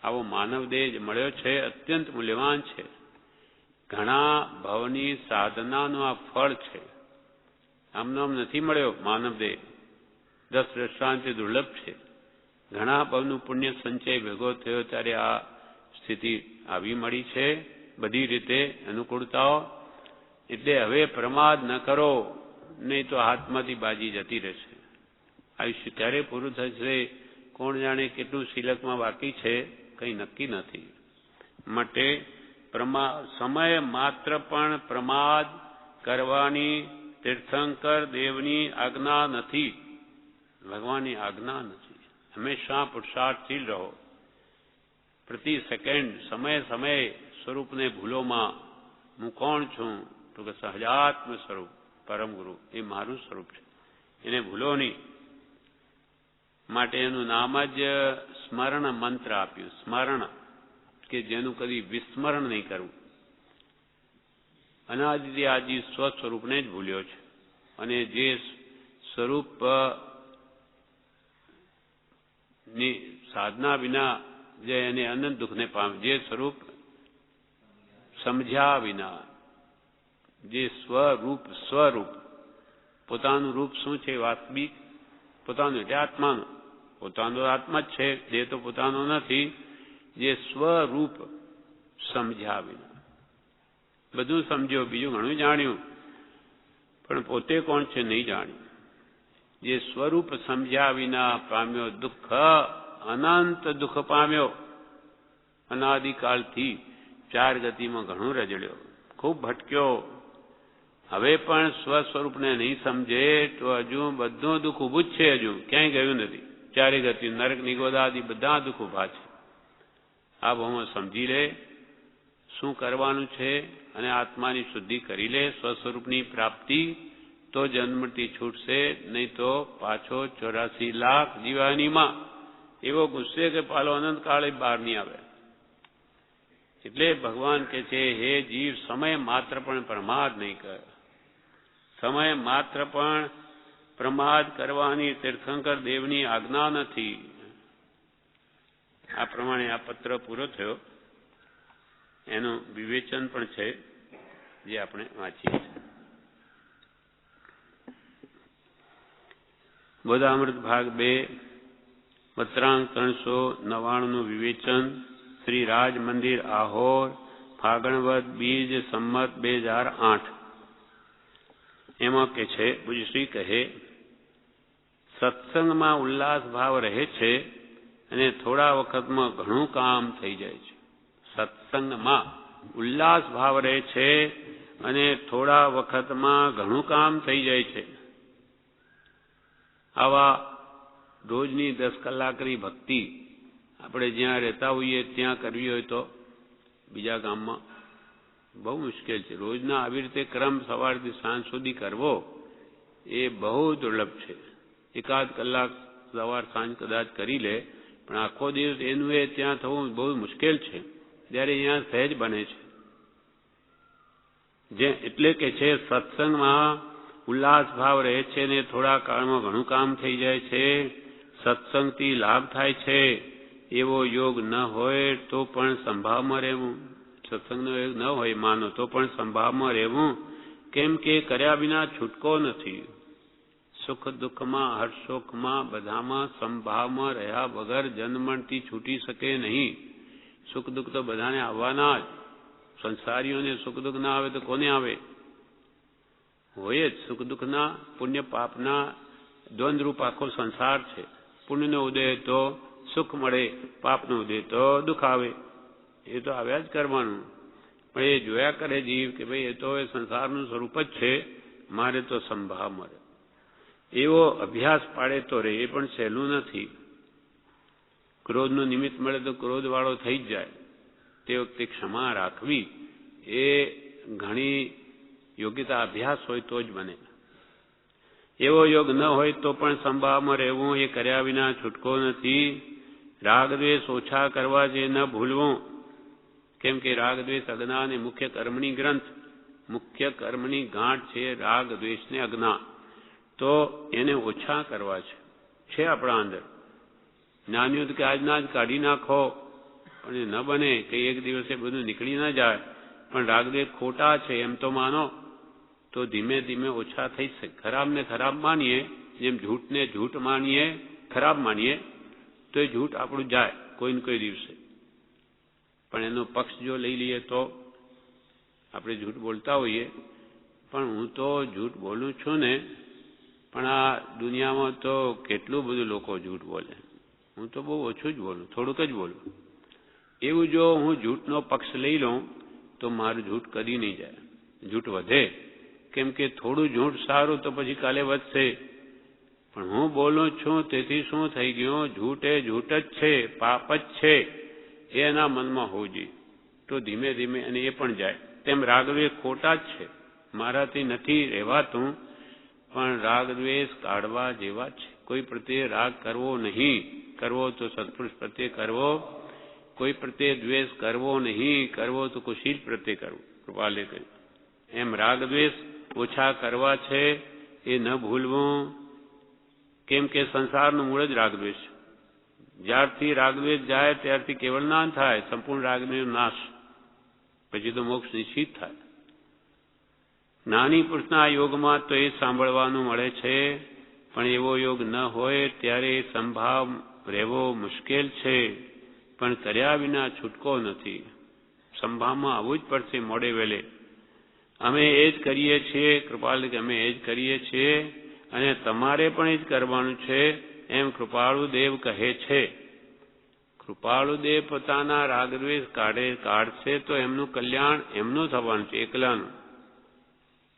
આવો માનવ દેહ મળ્યો છે, અત્યંત મૂલ્યવાન છે. ઘણા ભવની સાધનાનું આ ફળ છે. આમનો આમ નથી મળ્યો માનવ દેહ. 10 દ્રષ્ટાંતિ દુર્લભ છે. ઘણા ભવનું પુણ્ય સંચય ભેગો થયો ત્યારે આ સ્થિતિ આવી મળી છે, બધી રીતે અનુકૂળતાઓ. એટલે હવે પ્રમાદ ન કરો, નહીં તો હાથમાંથી બાજી જતી રહેશે. આયુષ્ય ક્યારે પૂરું થશે કોણ જાણે, કેટલું સિલકમાં બાકી છે કંઈ નક્કી નથી. માટે સમય માત્ર પણ પ્રમાદ કરવાની તીર્થંકર દેવની આજ્ઞા નથી, ભગવાનની આજ્ઞા નથી. હંમેશા પુરુષાર્થશીલ રહો. પ્રતિ સેકન્ડ સમયે સ્વરૂપને ભૂલોમાં હું કોણ છું? તો કે સહજાત્મ સ્વરૂપ પરમ ગુરુ એ મારું સ્વરૂપ છે, એને ભૂલો નહીં. માટે એનું નામ જ સ્મરણ મંત્ર આપ્યું. સ્મરણ કે જેનું કદી વિસ્મરણ નહીં કરવું. અનાદિથી આજી સ્વસ્વરૂપને જ ભૂલ્યો છે અને જે સ્વરૂપ ની સાધના વિના જે એને અનંત દુઃખને પામે, જે સ્વરૂપ સમજ્યા વિના, જે સ્વરૂપ પોતાનું રૂપ શું છે વાસ્તવિક પોતાનું એટલે આત્માનું, પોતાનો આત્મા જ છે, જે તો પોતાનો નથી. જે સ્વરૂપ સમજ્યા વિના, બધું સમજ્યો, બીજું ઘણું જાણ્યું, પણ પોતે કોણ છે નહીં જાણ્યું. જે સ્વરૂપ સમજ્યા વિના પામ્યો દુઃખ, અનંત દુઃખ પામ્યો. અનાદિકાળથી 4 ગતિમાં ઘણું રજડ્યો, ખૂબ ભટક્યો. હવે પણ સ્વસ્વરૂપને નહીં સમજે તો હજુ બધું દુઃખ ઊભું જ છે, હજુ ક્યાંય ગયું નથી. 4 ગતિ, નરક નિગોદાદી બધા દુઃખ ઊભા છે. આ ભાવમાં સમજી લે શું કરવાનું છે અને આત્માની શુદ્ધિ કરી લે, સ્વસ્વરૂપની પ્રાપ્તિ, તો જન્મથી છૂટશે. નહીં તો પાછો 84 લાખ જીવાનીમાં એવો ગુસ્સે કે પાલો અનંત કાળે બહાર નહીં આવે. એટલે ભગવાન કહે છે, હે જીવ, સમય માત્ર પણ પ્રમાદ નહીં કર. સમય માત્ર પણ પ્રમાદ કરવાની તીર્થંકર દેવની આજ્ઞા નથી. આ પ્રમાણે આ પત્ર પૂરો થયો. એનું વિવેચન પણ છે જે આપણે વાંચીએ. બોધામૃત ભાગ 2 પત્રાંક 399 વિવેચન. શ્રી રાજ મંદિર આહોર, ફાગણવદ બીજ સંમત 2008. એમાં કે છે, પૂજ્યશ્રી કહે, સત્સંગમાં ઉલ્લાસ ભાવ રહે છે અને થોડા વખતમાં ઘણું કામ થઈ જાય છે. સત્સંગમાં ઉલ્લાસ ભાવ રહે છે અને થોડા વખતમાં ઘણું કામ થઈ જાય છે. આવા રોજની 10 કલાકની ભક્તિ આપણે જ્યાં રહેતા હોઈએ ત્યાં કરવી હોય તો બીજા ગામમાં બહુ મુશ્કેલ છે. રોજના આવી રીતે ક્રમ સવારથી સાંજ સુધી કરવો એ બહુ દુર્લભ છે. એકાદ કલાક સવાર સાંજ કદાચ કરી લે, પણ આખો દિવસ એનું એ ત્યાં થવું બહુ મુશ્કેલ છે. ત્યારે અહીંયા સહેજ બને છે. જે એટલે કે છે સત્સંગમાં ઉલ્લાસ ભાવ રહે છે ને થોડા કાળમાં ઘણું કામ થઈ જાય છે. સત્સંગથી લાભ થાય છે. એવો યોગ ન હોય તો પણ સંભાવમાં રહેવું, સત્સંગનો યોગ ન હોય માનો તો પણ સંભાવમાં રહેવું, કેમ કે કર્યા વિના છૂટકો નથી. સુખ દુઃખમાં હર્ષોખમાં બધામાં સંભાવમાં રહ્યા વગર જન્મથી છૂટી શકે નહીં. સુખ દુઃખ તો બધાને આવવાના જ. સંસારીઓને સુખ દુઃખ ના આવે તો કોને આવે? હોય જ. સુખ દુઃખના પુણ્ય પાપના દ્વંદ્વરૂપ આખો સંસાર છે. પુણ્યનો ઉદય તો સુખ મળે, પાપનો ઉદય તો દુઃખ આવે. એ તો આવ્યા જ કરવાનું. પણ એ જોયા કરે જીવ કે ભાઈ એ તો એ સંસારનું સ્વરૂપ જ છે, મારે તો સંભાવ મળે. એવો અભ્યાસ પાડે તો રહે. એ પણ સહેલું નથી. ક્રોધનું નિમિત્ત મળે તો ક્રોધવાળો થઈ જ જાય. તે વખતે ક્ષમા રાખવી એ ઘણી યોગ્યતા અભ્યાસ હોય તો જ બને. એવો યોગ ન હોય તો પણ સંભાવમાં રહેવું એ કર્યા વિના છૂટકો નથી. રાગદ્વેષ ઓછા કરવા જે ન ભૂલવું, કેમ કે રાગદ્વેષ અજ્ઞા અને મુખ્ય કર્મણી ગ્રંથ, મુખ્ય કર્મની ગાંઠ છે રાગ દ્વેષને અજ્ઞા. તો એને ઓછા કરવા છે આપણા અંદર. જ્ઞાનીઓ કે આજના જ કાઢી નાખો, પણ એ ન બને કે એક દિવસે બધું નીકળી ન જાય. પણ રાગદ્વેષ ખોટા છે એમ તો માનો તો ધીમે ધીમે ઓછા થઈ શકે. ખરાબને ખરાબ માનીએ, જેમ જૂઠને જૂઠ માનીએ, ખરાબ માનીએ તો એ જૂઠ આપણું જાય કોઈને કોઈ દિવસે. પણ એનો પક્ષ જો લઈ લઈએ તો આપણે જૂઠ બોલતા હોઈએ, પણ હું તો જૂઠ બોલું છું ને, પણ આ દુનિયામાં તો કેટલું બધું લોકો જૂઠ બોલે. હું તો બહુ ઓછું જ બોલું, થોડુંક જ બોલું. એવું જો હું જૂઠનો પક્ષ લઈ લઉં તો મારું જૂઠ કદી નહીં જાય. જૂઠ વધે, કેમ કે થોડું જૂઠ સારું તો પછી કાલે વધશે. પણ હું બોલું છું તેથી શું થઈ ગયું? જૂઠ એ જૂઠ જ છે, પાપ જ છે, એ એના મનમાં હોવું જોઈએ. તો ધીમે ધીમે અને એ પણ જાય. તેમ રાગદ્વેષ ખોટા જ છે, મારાથી નથી રહેવાતું, પણ રાગદ્વેષ કાઢવા જેવા છે. કોઈ પ્રત્યે રાગ કરવો નહીં, કરવો તો સત્પુરુષ પ્રત્યે કરવો. કોઈ પ્રત્યે દ્વેષ કરવો નહીં, કરવો તો કુશીલ પ્રત્યે કરવો. કૃપાલે કહ્યું એમ રાગદ્વેષ ઓછા કરવા છે, એ ન ભૂલવું, કેમ કે સંસારનું મૂળ જ રાગદ્વેષ છે. જ્યારથી રાગદ્વેષ જાય ત્યારથી કેવળ ના થાય, સંપૂર્ણ રાગદ્વેષ નાશ, પછી તો મોક્ષ નિશ્ચિત થાય. જ્ઞાની પુરુષના યોગમાં તો એ સાંભળવાનું મળે છે, પણ એવો યોગ ન હોય ત્યારે સંભાવ રહેવો મુશ્કેલ છે. પણ કર્યા વિના છૂટકો નથી. સંભાવમાં આવવું જ પડશે મોડે વેલે. અમે એ જ કરીએ છીએ, કૃપાલુ કે અમે એ જ કરીએ છીએ, અને તમારે પણ એ જ કરવાનું છે, એમ કૃપાળુ દેવ કહે છે. કૃપાળુ દેવ પોતાના રાગદ્વેષ કાઢશે તો એમનું કલ્યાણ એમનું થવાનું છે, એકલાનું.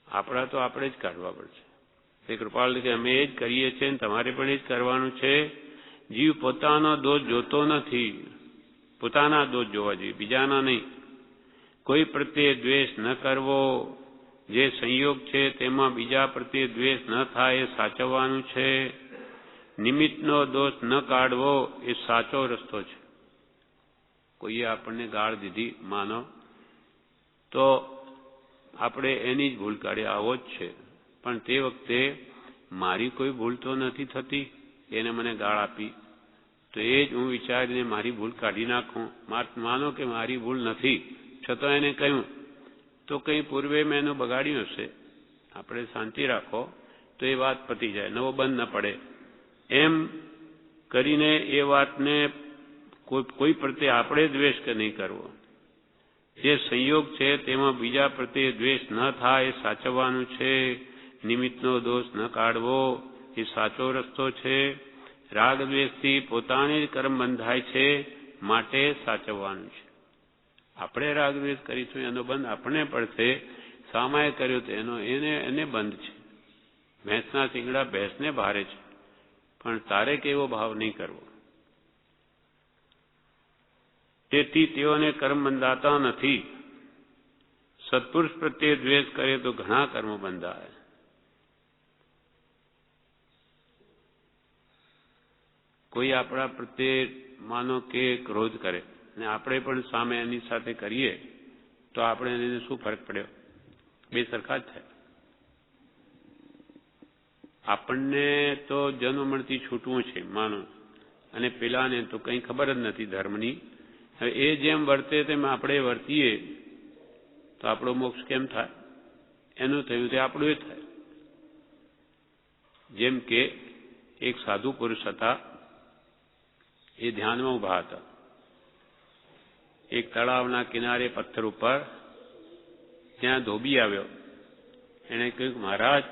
આપણા તો આપણે જ કાઢવા પડશે. તે કૃપાળુ કે અમે એ જ કરીએ છીએ, તમારે પણ એ જ કરવાનું છે. જીવ પોતાનો દોષ જોતો નથી, પોતાના દોષ જોવા જોઈએ, બીજાના નહીં. કોઈ પ્રત્યે દ્વેષ ન કરવો, જે સંયોગ છે તેમાં બીજા પ્રત્યે દ્વેષ ન થાય એ સાચવવાનું છે. નિમિત્તનો દોષ ન કાઢવો એ સાચો રસ્તો છે. કોઈએ આપણને ગાળ દીધી માનો તો આપણે એની જ ભૂલ કાઢીએ, આવો જ છે. પણ તે વખતે મારી કોઈ ભૂલ તો નથી થતી, એને મને ગાળ આપી, તો એ જ હું વિચારીને મારી ભૂલ કાઢી નાખું. માનો કે મારી ભૂલ નથી, છતાં એને કહ્યું તો કંઈ પૂર્વે મેં એનું બગાડ્યું હશે, આપણે શાંતિ રાખો તો એ વાત પતી જાય, નવો બંધ ન પડે. એમ કરીને એ વાતને કોઈ પ્રત્યે આપણે દ્વેષ કે નહીં કરવો. જે સંયોગ છે તેમાં બીજા પ્રત્યે દ્વેષ ન થાય એ સાચવવાનું છે. નિમિત્તનો દોષ ન કાઢવો એ સાચો રસ્તો છે. રાગદ્વેષથી પોતાને જ કર્મ બંધાય છે, માટે સાચવવાનું છે. આપણે રાગદ્વેષ કરીશું એનો બંધ આપણે પડશે, સામાએ કર્યો તો એને બંધ છે. ભેંસના શિંગડા ભેંસને ભારે છે, પણ તારે કેવો ભાવ નહીં કરવો. તેથી તેઓને કર્મ બંધાતા નથી. સત્પુરુષ પ્રત્યે દ્વેષ કરે તો ઘણા કર્મો બંધાય. કોઈ આપણા પ્રત્યે માનો કે ક્રોધ કરે અને આપણે પણ સામે એની સાથે કરીએ તો આપણે એને શું ફરક પડ્યો? બે સરખા જ થાય. આપણને તો જન્મ મળતી છૂટવું છે માનો, અને પેલાને તો કંઈ ખબર જ નથી ધર્મની. હવે એ જેમ વર્તે તેમ આપણે વર્તીએ તો આપણો મોક્ષ કેમ થાય? એનું થયું તે આપણું એ થાય. જેમ કે એક સાધુ પુરુષ હતા, એ ધ્યાનમાં ઊભા હતા. એક તળાવના કિનારે પથ્થર ઉપર ત્યાં ધોબી આવ્યો. એણે કહ્યું, મહારાજ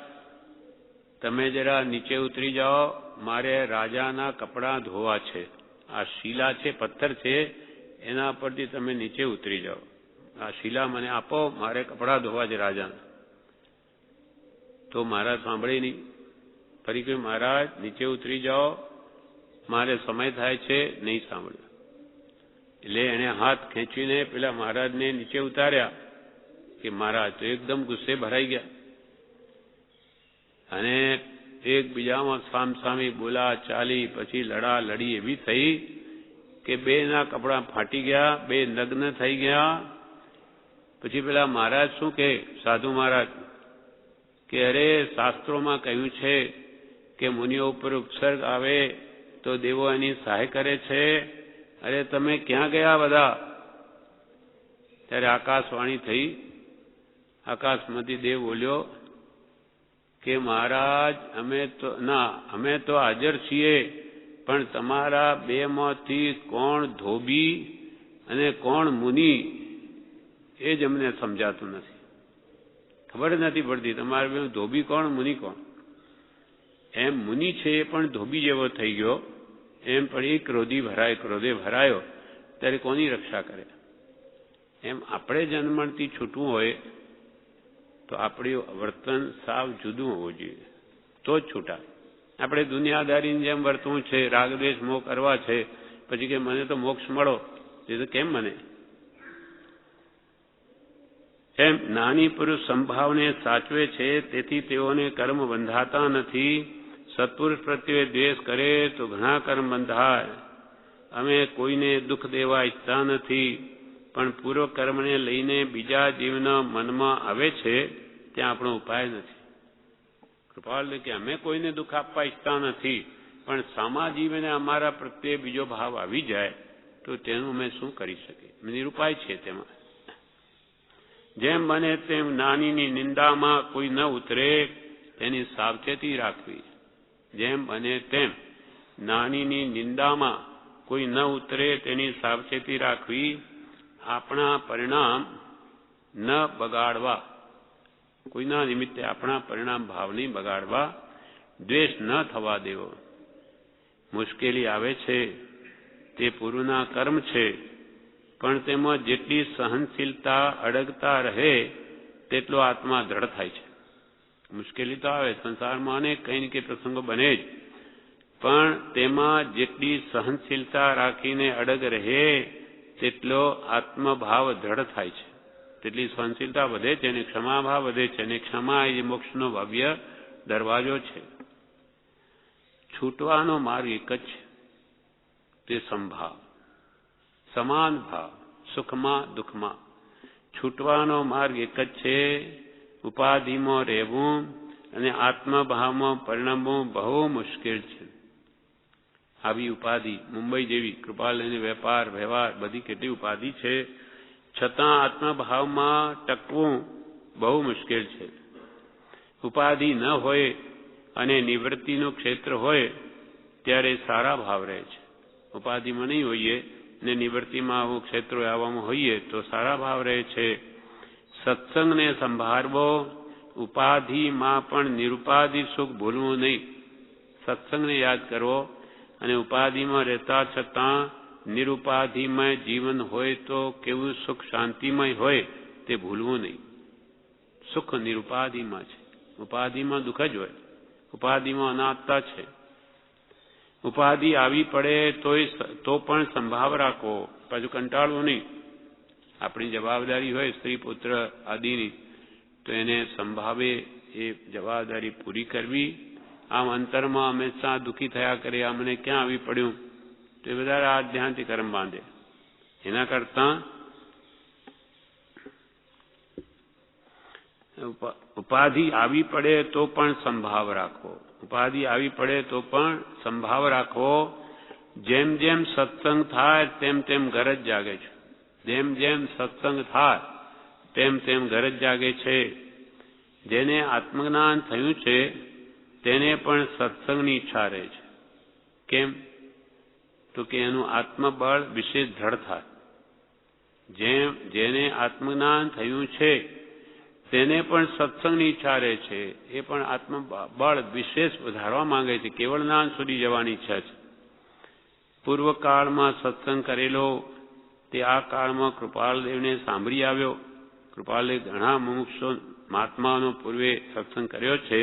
તમે જરા નીચે ઉતરી જાઓ, મારે રાજાના કપડાં ધોવા છે. આ શીલા છે, પથ્થર છે, એના પરથી તમે નીચે ઉતરી જાઓ. આ શીલા મને આપો, મારે કપડાં ધોવા છે રાજાના. તો મહારાજ સાંભળે નહીં. ફરી કહ્યું, મહારાજ નીચે ઉતરી જાઓ, મારે સમય થાય છે. નહીં સાંભળ્યું. એટલે એણે હાથ ખેંચીને પેલા મહારાજને નીચે ઉતાર્યા કે મહારાજ તો એકદમ ગુસ્સે ભરાઈ ગયા અને એકબીજામાં સામસામી બોલા ચાલી, પછી લડા લડી એવી થઈ કે બેના કપડાં ફાટી ગયા, બે નગ્ન થઈ ગયા. પછી પેલા મહારાજ શું કહે, સાધુ મહારાજ કે અરે શાસ્ત્રોમાં કહ્યું છે કે મુનિઓ ઉપર ઉપસર્ગ આવે તો દેવો એની સહાય કરે છે. અરે તમે ક્યાં ગયા બધા? ત્યારે આકાશવાણી થઈ. આકાશમાંથી દેવ બોલ્યો કે મહારાજ અમે તો હાજર છીએ, પણ તમારા બેમાંથી કોણ ધોબી અને કોણ મુનિ એ જ અમને સમજાતું નથી. ખબર જ નથી પડતી તમારે બે ધોબી કોણ મુનિ કોણ. એમ મુનિ છે એ પણ ધોબી જેવો થઈ ગયો, એમ પણ એ ક્રોધે ભરાયો ત્યારે કોની રક્ષા કરે? એમ આપણે જન્મથી છૂટવું હોય તો આપણું વર્તન સાવ જુદું હોવું જોઈએ, તો જ છૂટાય. આપણે દુનિયાદારીની જેમ વર્તવું છે, રાગદ્વેષ મોહ કરવા છે, પછી કે મને તો મોક્ષ મળો, એ તો કેમ મને? એમ નાની પુરુષ સંભાવને સાચવે છે, તેથી તેઓને કર્મ બંધાતા નથી. સત્પુરુષ પ્રત્યે દ્વેષ કરે તો ઘણા કર્મ બંધાય. અમે કોઈને દુઃખ દેવા ઈચ્છતા નથી, પણ પૂર્વ કર્મને લઈને બીજા જીવના મનમાં આવે છે ત્યાં આપણો ઉપાય નથી. કૃપાળ કે અમે કોઈને દુઃખ આપવા ઈચ્છતા નથી, પણ સામા જીવને અમારા પ્રત્યે બીજો ભાવ આવી જાય તો તેનું અમે શું કરી શકીએ? નિરુપાય છે તેમાં. જેમ બને તેમ નાનીની નિંદામાં કોઈ ન ઉતરે તેની સાવચેતી રાખવી. જેમ બને તેમ નાનીની નિંદામાં કોઈ ન ઉતરે તેની સાવચેતી રાખવી. આપણા પરિણામ ન બગાડવા, કોઈના નિમિત્તે આપણા પરિણામ ભાવ નહીં બગાડવા. દ્વેષ ન થવા દેવો. મુશ્કેલી આવે છે તે પૂર્વના કર્મ છે, પણ તેમાં જેટલી સહનશીલતા અડગતા રહે તેટલો આત્મા દ્રઢ થાય છે. મુશ્કેલી તો આવે, સંસારમાં અનેક કંઈ ને કંઈ પ્રસંગો બને જ, પણ તેમાં જેટલી સહનશીલતા રાખીને અડગ રહે તેટલો આત્મભાવ દ્રઢ થાય છે, તેટલી સહનશીલતા વધે છે અને ક્ષમાભાવ વધે છે. અને ક્ષમા એ મોક્ષનો ભવ્ય દરવાજો છે. છૂટવાનો માર્ગ એક જ છે, તે સંભાવ, સમાન ભાવ, સુખમાં દુઃખમાં. છૂટવાનો માર્ગ એક જ છે. ઉપાધિમાં રહેવું અને આત્મભાવમાં પરિણમવું બહુ મુશ્કેલ છે. આવી ઉપાધિ મુંબઈ જેવી કૃપાલયની વેપાર વ્યવહાર બધી કેટલી ઉપાધિ છે, છતાં આત્મભાવમાં ટકવું બહુ મુશ્કેલ છે. ઉપાધિ ન હોય અને નિવૃત્તિનું ક્ષેત્ર હોય ત્યારે સારા ભાવ રહે છે. ઉપાધિમાં નહીં હોઈએ ને નિવૃત્તિમાં આવું ક્ષેત્રો આવવામાં હોઈએ તો સારા ભાવ રહે છે. સત્સંગને સંભાળવો. ઉપાધિમાં પણ નિરુપાધિ સુખ ભૂલવું નહીં. સત્સંગને યાદ કરવો અને ઉપાધિમાં રહેતા છતાં નિરુપાધિમય જીવન હોય તો કેવું સુખ શાંતિમય હોય તે ભૂલવું નહીં. સુખ નિરુપાધિમાં છે. ઉપાધિમાં દુઃખ જ હોય. ઉપાધિમાં અનાથતા છે. ઉપાધિ આવી પડે તો પણ સંભાવ રાખવો, પાછું કંટાળવું નહીં. આપણી જવાબદારી હોય સ્ત્રી પુત્ર આદિની, તો એને સંભાવે એ જવાબદારી પૂરી કરવી. આમ અંતરમાં હંમેશા દુઃખી થયા કરે, આ મને ક્યાં આવી પડ્યું, તો એ બધા આ ધ્યાનથી કર્મ બાંધે. એના કરતાં ઉપાધિ આવી પડે તો પણ સંભાવ રાખવો. ઉપાધિ આવી પડે તો પણ સંભાવ રાખવો. જેમ જેમ સત્સંગ થાય તેમ તેમ ગરજ જાગે છે. જેમ જેમ સત્સંગ થાય તેમ તેમ ગરજ જાગે છે. જેને આત્મજ્ઞાન થયું છે તેને પણ સત્સંગની ઈચ્છા રહે છે. કેમ? તો કે એનું આત્મબળ વિશેષ દ્રઢ થાય. જેને આત્મજ્ઞાન થયું છે તેને પણ સત્સંગની ઈચ્છા રહે છે. એ પણ આત્મબળ વિશેષ વધારવા માંગે છે. કેવળ જ્ઞાન સુધી જવાની ઈચ્છા છે. પૂર્વકાળમાં સત્સંગ કરેલો તે આ કાળમાં કૃપાલદેવને સાંભળી આવ્યો. કૃપાલદેવ ઘણા મુમુક્ષો મહાત્માનો પૂર્વે સત્સંગ કર્યો છે,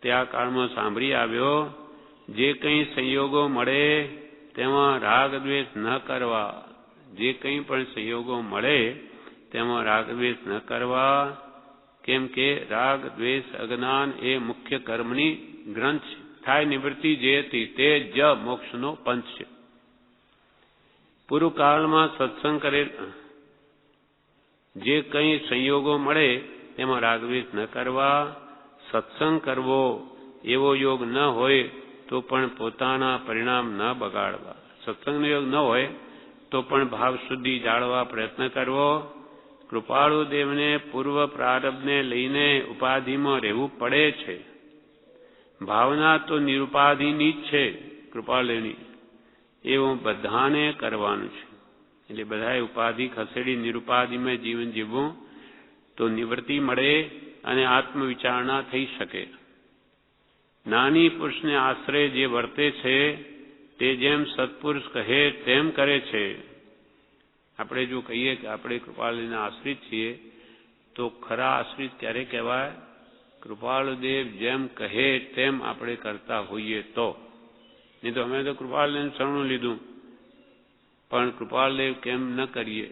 તે આ કાળમાં સાંભળી આવ્યો. જે કંઈ સંયોગો મળે તેમાં રાગ દ્વેષ ન કરવા. જે કંઈ પણ સંયોગો મળે તેમાં રાગ દ્વેષ ન કરવા. કેમ કે રાગ દ્વેષ અજ્ઞાન એ મુખ્ય કર્મની ગ્રંથ છે. થાય નિવૃત્તિ જે હતી તે જ મોક્ષનો પંથ છે. પૂર્વકાળમાં સત્સંગ કરેલ જે કંઈ સંયોગો મળે તેમાં રાગદ્વેષ ન કરવા. સત્સંગ કરવો એવો યોગ ન હોય તો પણ પોતાના પરિણામ ન બગાડવા. સત્સંગનો યોગ ન હોય તો પણ ભાવ શુદ્ધિ જાળવા પ્રયત્ન કરવો. કૃપાળુ દેવને પૂર્વ પ્રારબ્ધને લઈને ઉપાધિમાં રહેવું પડે છે. ભાવના તો નિરુપાધિની જ છે કૃપાળુની, એવું બધાને કરવાનું છે. એટલે બધાએ ઉપાધિ ખસેડી નિરુપાધિમાં જીવન જીવવું તો નિવૃત્તિ મળે અને આત્મવિચારણા થઈ શકે. નાની પુરુષને આશરે જે વર્તે છે તે જેમ સત્પુરુષ કહે તેમ કરે છે. આપણે જો કહીએ કે આપણે કૃપાળુના આશ્રિત છીએ તો ખરા આશ્રિત ક્યારે કહેવાય? કૃપાળુદેવ જેમ કહે તેમ આપણે કરતા હોઈએ તો. નહીં તો અમે તો કૃપાળુદેવને શરણું લીધું, પણ કૃપાળુદેવ કેમ ન કરીએ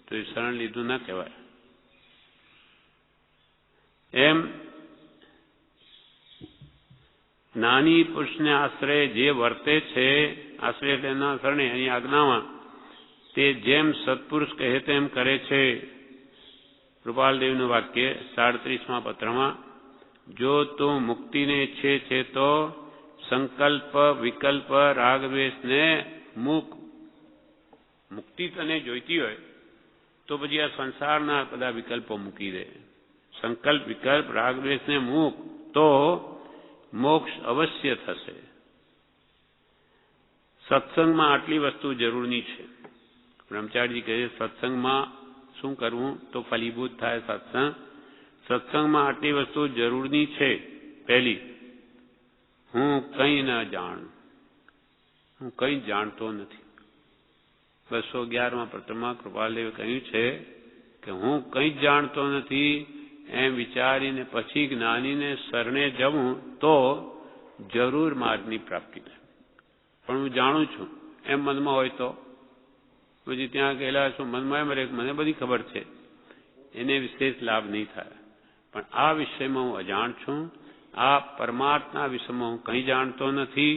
તો એ શરણ લીધું ન કહેવાય. એમ નાની પુરુષને આશ્રય જે વર્તે છે, આશ્રય એટલે એના શરણે અહીં આજ્ઞામાં, તે જેમ સત્પુરુષ કહે તેમ કરે છે. કૃપાલદેવનું વાક્ય 37મા પત્રમાં, જો તું મુક્તિને ઈચ્છે છે તો સંકલ્પ વિકલ્પ રાગદ્વેષને મૂક. મુક્તિ તને જોઈતી હોય તો પછી આ સંસારના બધા વિકલ્પો મૂકી દે. સંકલ્પ વિકલ્પ રાગદ્વેષને મૂક તો મોક્ષ અવશ્ય થશે. સત્સંગમાં આટલી વસ્તુ જરૂરની છે. બ્રહ્મચારીજી કહે સત્સંગમાં શું કરવું તો ફલીભૂત થાય સત્સંગ. સત્સંગમાં આટલી વસ્તુ જરૂરની છે. પહેલી, હું કંઈ ન જાણું. હું કંઈ જાણતો નથી. 211મા પત્રમાં કૃપાલદેવે કહ્યું છે કે હું કંઈ જ જાણતો નથી એમ વિચારીને પછી જ્ઞાનીને શરણે જવું તો જરૂર માર્ગની પ્રાપ્તિ થાય. પણ હું જાણું છું એમ મનમાં હોય તો પછી ત્યાં ગયેલા શું મનમાં એમ રહે મને બધી ખબર છે, એને વિશેષ લાભ નહીં થાય. પણ આ વિષયમાં હું અજાણ છું. આ પરમાર્થના વિષયમાં હું કંઈ જાણતો નથી.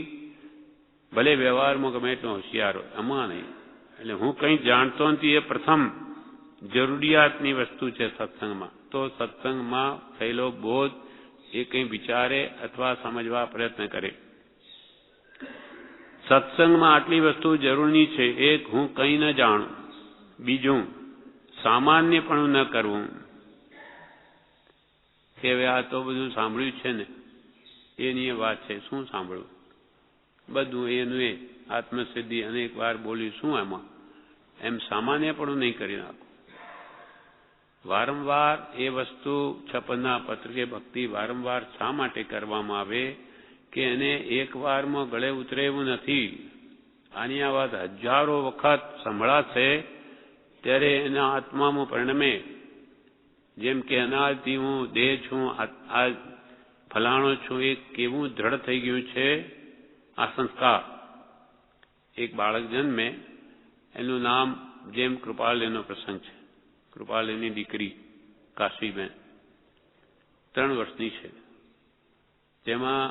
ભલે વ્યવહારમાં ગમે એટલો હોશિયાર હોય, આમાં નહીં. એટલે હું કંઈ જાણતો નથી. એ પ્રથમ જરૂરિયાતની વસ્તુ છે સત્સંગમાં. તો સત્સંગમાં થયેલો બોધ એ કંઈ વિચારે અથવા સમજવા પ્રયત્ન કરે. સત્સંગમાં આટલી વસ્તુ જરૂરની છે. એક, હું કંઈ ન જાણું. બીજું, સામાન્યપણું ન કરવું. કે હવે આ તો બધું સાંભળ્યું છે ને એની એ વાત છે. શું સાંભળવું? બધું એનું એ આત્મસિદ્ધિ અનેક વાર બોલ્યું, શું એમાં? એમ સામાન્યપણું નહીં કરી નાખો. વારંવાર એ વસ્તુ 56ના પત્રકે ભક્તિ વારંવાર શા માટે કરવામાં આવે કે એને એક વારમાં ગળે ઉતરે એવું નથી. આની આ વાત હજારો વખત સંભળાશે ત્યારે એના આત્મામાં પરિણમે. જેમ કે અનાજથી હું દેહ છું, આ ફલાણો છું, એ કેવું દ્રઢ થઈ ગયું છે આ સંસ્કાર. એક બાળક જન્મે, એનું નામ જેમ કૃપાલદેવનો પ્રસંગ છે, કૃપાલની દીકરી કાશીબેન 3 વર્ષની છે. તેમાં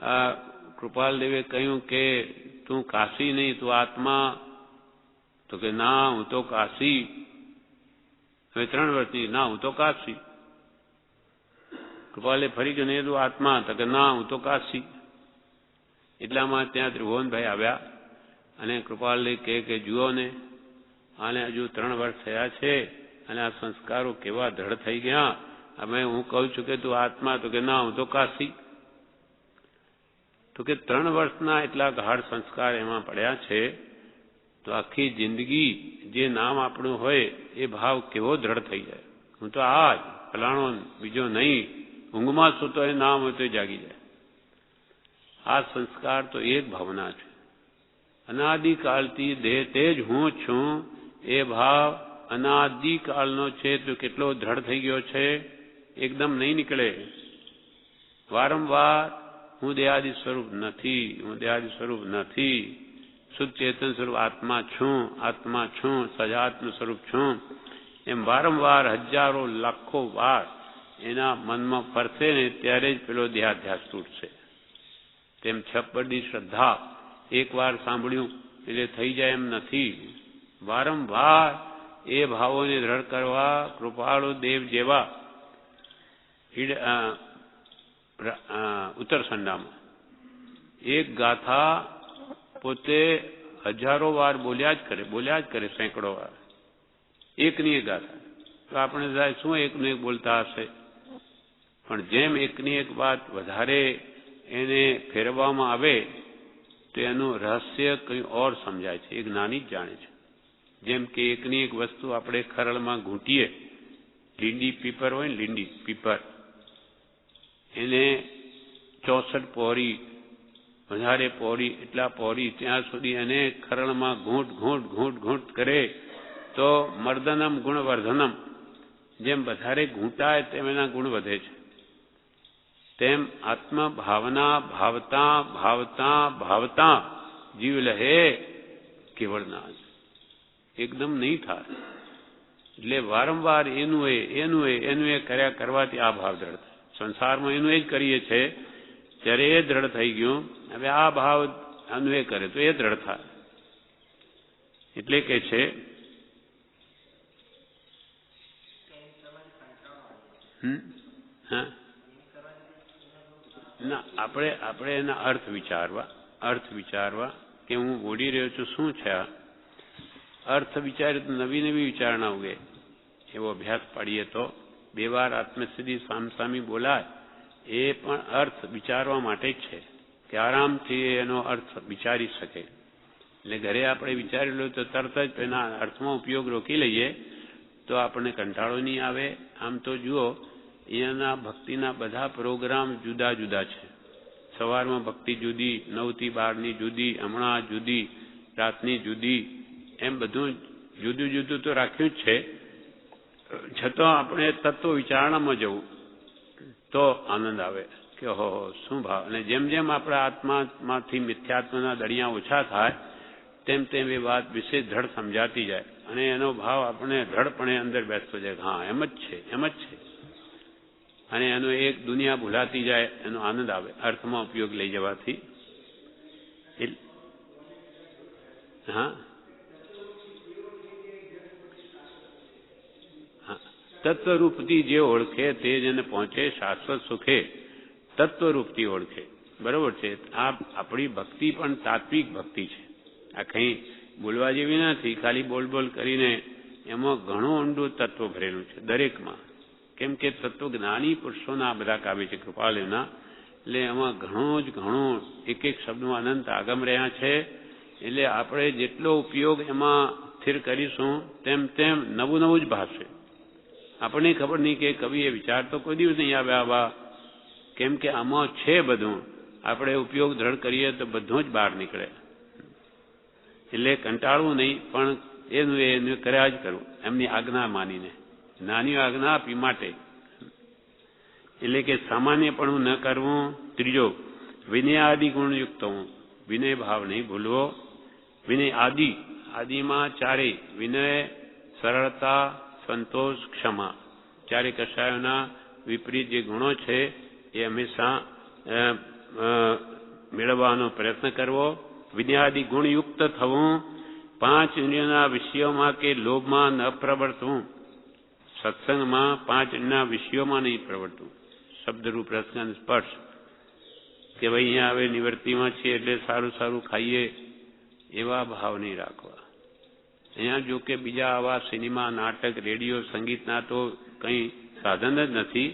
આ કૃપાલદેવે કહ્યું કે તું કાશી નહીં, તું આત્મા. તો કે ના, હું તો કાશી. હવે 3 વર્ષની, ના હું તો કાશી. કૃપાલે ફરી કે નહીં તું આત્મા. તો કે ના, હું તો કાશી. એટલામાં ત્યાં ત્રિભુવનભાઈ આવ્યા અને કૃપાલને કહે કે જુઓ ને, આને હજુ 3 વર્ષ થયા છે અને આ સંસ્કારો કેવા દ્રઢ થઈ ગયા. હવે હું કહું છું કે તું આત્મા. તો કે ના, હું તો કાશી. તો કે 3 વર્ષના એટલા ગાઢ સંસ્કાર એમાં પડ્યા છે, તો આખી જિંદગી જે નામ આપણું હોય એ ભાવ કેવો દ્રઢ થઈ જાય. હું તો આ જ ફલાણો, બીજો નહીં. ઊંઘમાં સૂતો એ નામ હોય તો જાગી જાય. આ સંસ્કાર તો એક ભાવના છે. અનાદિકાળથી દેહ તે જ હું છું એ ભાવ અનાદિકાળનો છે, તો કેટલો દ્રઢ થઈ ગયો છે. એકદમ નહીં નીકળે. વારંવાર હું દેહાદિ સ્વરૂપ નથી, હું દેહાદિ સ્વરૂપ નથી, શુદ્ધ ચેતન સ્વરૂપ આત્મા છું, આત્મા છું, સજાત્મ સ્વરૂપ છું, એમ વારંવાર હજારો લાખો વાર એના મનમાં ફરશે ને ત્યારે જ પેલો દેહાધ્યાસ તૂટશે. તેમ છપ્પરની શ્રદ્ધા એકવાર સાંભળ્યું એટલે થઈ જાય એમ નથી. વારંવાર એ ભાવોને દ્રઢ કરવા કૃપાળુ દેવ જેવા ઉત્તરસંડામાં એક ગાથા પોતે હજારો વાર બોલ્યા જ કરે, સેંકડો વાર, એકની એક ગાથા. તો આપણે થાય શું એકનું એક બોલતા હશે, પણ જેમ એકની એક વાત વધારે એને ફેરવવામાં આવે તો એનું રહસ્ય કંઈ ઓર સમજાય છે. એ જ્ઞાની જ જાણે છે. જેમ કે એકની એક વસ્તુ આપણે ખરડમાં ઘૂંટીએ, લીંડી પીપર હોય ને, લીંડી પીપર, એને 64 પહોરી, વધારે પહોરી, એટલા પહોરી, ત્યાં સુધી એને ખરણમાં ઘૂંટ ઘૂંટ ઘૂંટ ઘૂંટ કરે તો મર્દનમ ગુણવર્ધનમ, જેમ વધારે ઘૂંટાય તેમ એના ગુણ વધે છે. તેમ આત્મભાવના ભાવતા ભાવતા ભાવતા જીવ લહે કેવળ નાશ. એકદમ નહીં થાય. એટલે વારંવાર એનું એ કર્યા કરવાથી આ ભાવ દ્રઢ થાય. સંસારમાં એનું એ જ કરીએ છે ત્યારે એ દ્રઢ થઈ ગયું. હવે આ ભાવ આનું એ કરે તો એ દ્રઢ થાય. એટલે કે છે ના, આપણે એના અર્થ વિચારવા કે હું બોલી રહ્યો છું શું છે આ અર્થ વિચારે તો નવી વિચારણા ઉગે. એવો અભ્યાસ પાડીએ તો 2 વાર આત્મસિદ્ધિ સામસામી બોલાય. એ પણ અર્થ વિચારવા માટે જ છે કે આરામથી એનો અર્થ વિચારી શકે. એટલે ઘરે આપણે વિચારી લો તો તરત જ એના અર્થમાં ઉપયોગ રોકી લઈએ તો આપણને કંટાળો નહીં આવે. આમ તો જુઓ, અહીંયાના ભક્તિના બધા પ્રોગ્રામ જુદા જુદા છે. સવારમાં ભક્તિ જુદી, 9 થી 12ની જુદી, હમણાં જુદી, રાતની જુદી, એમ બધું જુદું જુદું તો રાખ્યું જ છે. છતાં આપણે તત્વ વિચારણામાં જવું તો આનંદ આવે કે હો શું ભાવ. અને જેમ જેમ આપણા આત્મામાંથી મિથ્યાત્મના દળિયા ઓછા થાય તેમ તેમ એ વાત વિશે દ્રઢ સમજાતી જાય અને એનો ભાવ આપણે દ્રઢપણે અંદર બેસતો જાય. હા, એમ જ છે. અને એનો એક દુનિયા ભૂલાતી જાય, એનો આનંદ આવે અર્થમાં ઉપયોગ લઈ જવાથી. હા, તત્વરૂપથી જે ઓળખે તે જ એને પહોંચે શાશ્વત સુખે. તત્વરૂપથી ઓળખે, બરોબર છે. આ આપણી ભક્તિ પણ તાત્વિક ભક્તિ છે. આ કંઈ બોલવા જેવી નથી. ખાલી બોલ કરીને એમાં ઘણું ઊંડું તત્વ ભરેલું છે દરેકમાં. કેમ કે તત્વજ્ઞાની પુરુષોના આ બધા કાવ્ય છે કૃપાલના. એટલે એમાં ઘણું એક શબ્દમાં અનંત આગમ રહ્યા છે. એટલે આપણે જેટલો ઉપયોગ એમાં સ્થિર કરીશું તેમ નવું જ ભાષે. આપણને ખબર નહીં કે કવિએ વિચાર તો કોઈ દિવસ નહીં આવે આવા. કેમ કે આમાં છે બધું. આપણે ઉપયોગ દ્રઢ કરીએ તો બધું જ બહાર નીકળે. એટલે કંટાળવું નહીં, પણ એનું કર્યા જ કરવું, એમની આજ્ઞા માનીને, નાની આજ્ઞા આપી માટે. એટલે કે સામાન્યપણું ન કરવું. ત્રીજો, વિનય આદિ ગુણયુક્ત હું. વિનય ભાવ નહીં ભૂલવો. વિનય આદિમાં ચારેય, વિનય, સરળતા, સંતોષ, ક્ષમા. ચારે કષાયોના વિપરીત જે ગુણો છે એ હંમેશા મેળવવાનો પ્રયત્ન કરવો. વિદ્યાદિ ગુણયુક્ત થવું. 5 ઇન્દ્રિયોના વિષયોમાં કે લોભમાં ન પ્રવર્તવું. સત્સંગમાં 5 ઇન્દ્રિયોના વિષયોમાં નહીં પ્રવર્તવું. શબ્દરૂપ રસગંધ સ્પર્શ કે ભાઈ અહીંયા હવે નિવૃત્તિમાં છીએ એટલે સારું સારું ખાઈએ એવા ભાવ નહીં રાખવા. અહીંયા જો કે બીજા આવા સિનેમા, નાટક, રેડિયો, સંગીતના તો કંઈ સાધન જ નથી,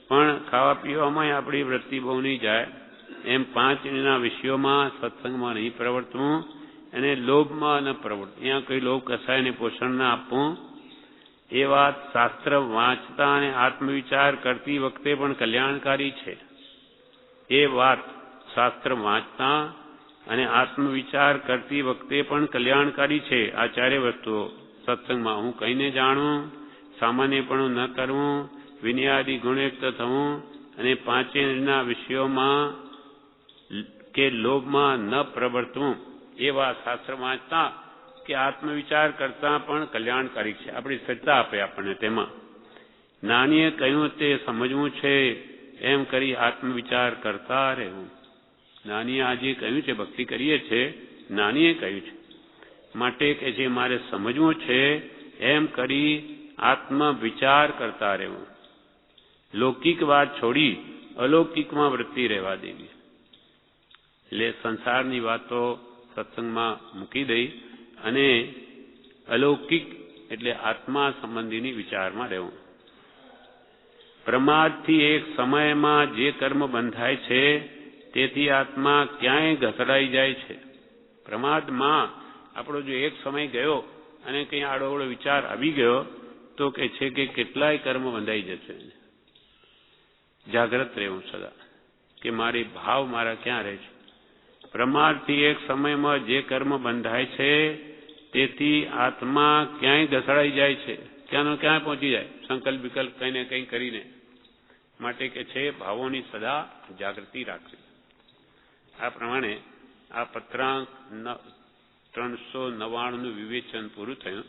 પણ ખાવા પીવામાં આપણી વૃત્તિ બહુ નહીં જાય. એમ 5 ઇન્દ્રિયોના વિષયોમાં સત્સંગમાં નહીં પ્રવર્તવું અને લોભમાં ન પ્રવર્તવું. અહીંયા કોઈ લોભ કસાયને પોષણ ના આપવું. એ વાત શાસ્ત્ર વાંચતા અને આત્મવિચાર કરતી વખતે પણ કલ્યાણકારી છે. એ વાત શાસ્ત્ર વાંચતા અને આત્મવિચાર કરતી વખતે પણ કલ્યાણકારી છે. આ ચારે વસ્તુઓ સત્સંગમાં હું કહીને જાણવું, સામાન્યપણું ન કરવું, વિનયાદિ ગુણયુક્ત થવું અને 5 ઇન્દ્રિયોના વિષયોમાં કે લોભમાં ન પ્રવર્તવું. એ વાત શાસ્ત્ર વાંચતા કે આત્મવિચાર કરતા પણ કલ્યાણકારી છે. આપણી શ્રદ્ધા આપે આપણને તેમાં. નાનીએ કહ્યું તે સમજવું છે, એમ કરી આત્મવિચાર કરતા રહેવું. નાનીએ આજે કહ્યું છે, ભક્તિ કરીએ છે, નાનીએ કહ્યું છે માટે કે છે મારે સમજવું છે એમ કરી આત્મવિચાર કરતા રહેવું. લૌકિક વાત છોડી અલૌકિકમાં વૃત્તિ રહેવા દેવી. એટલે સંસારની વાતો સત્સંગમાં મૂકી દઈ અને અલૌકિક એટલે આત્મા સંબંધીની વિચારમાં રહેવું. પ્રમાદથી એક સમયમાં જે કર્મ બંધાય છે તેથી આત્મા ક્યાંય ઘસડાઈ જાય છે. પ્રમાદમાં આપણો જો એક સમય ગયો અને કંઈ આડોઅવળો વિચાર આવી ગયો તો કે છે કે કેટલાય કર્મ બંધાઈ જશે. જાગ્રત રહેવું સદા કે મારી ભાવ મારા ક્યાં રહે છે. પ્રમાદથી એક સમયમાં જે કર્મ બંધાય છે તેથી આત્મા ક્યાંય ઘસડાઈ જાય છે, ક્યાંનો ક્યાંય પહોંચી જાય, સંકલ્પ વિકલ્પ કંઈ ને કંઈ કરીને. માટે કે છે ભાવોની સદા જાગૃતિ રાખવી. આ પ્રમાણે આ પત્રાંક 399નું વિવેચન પૂરું થયું.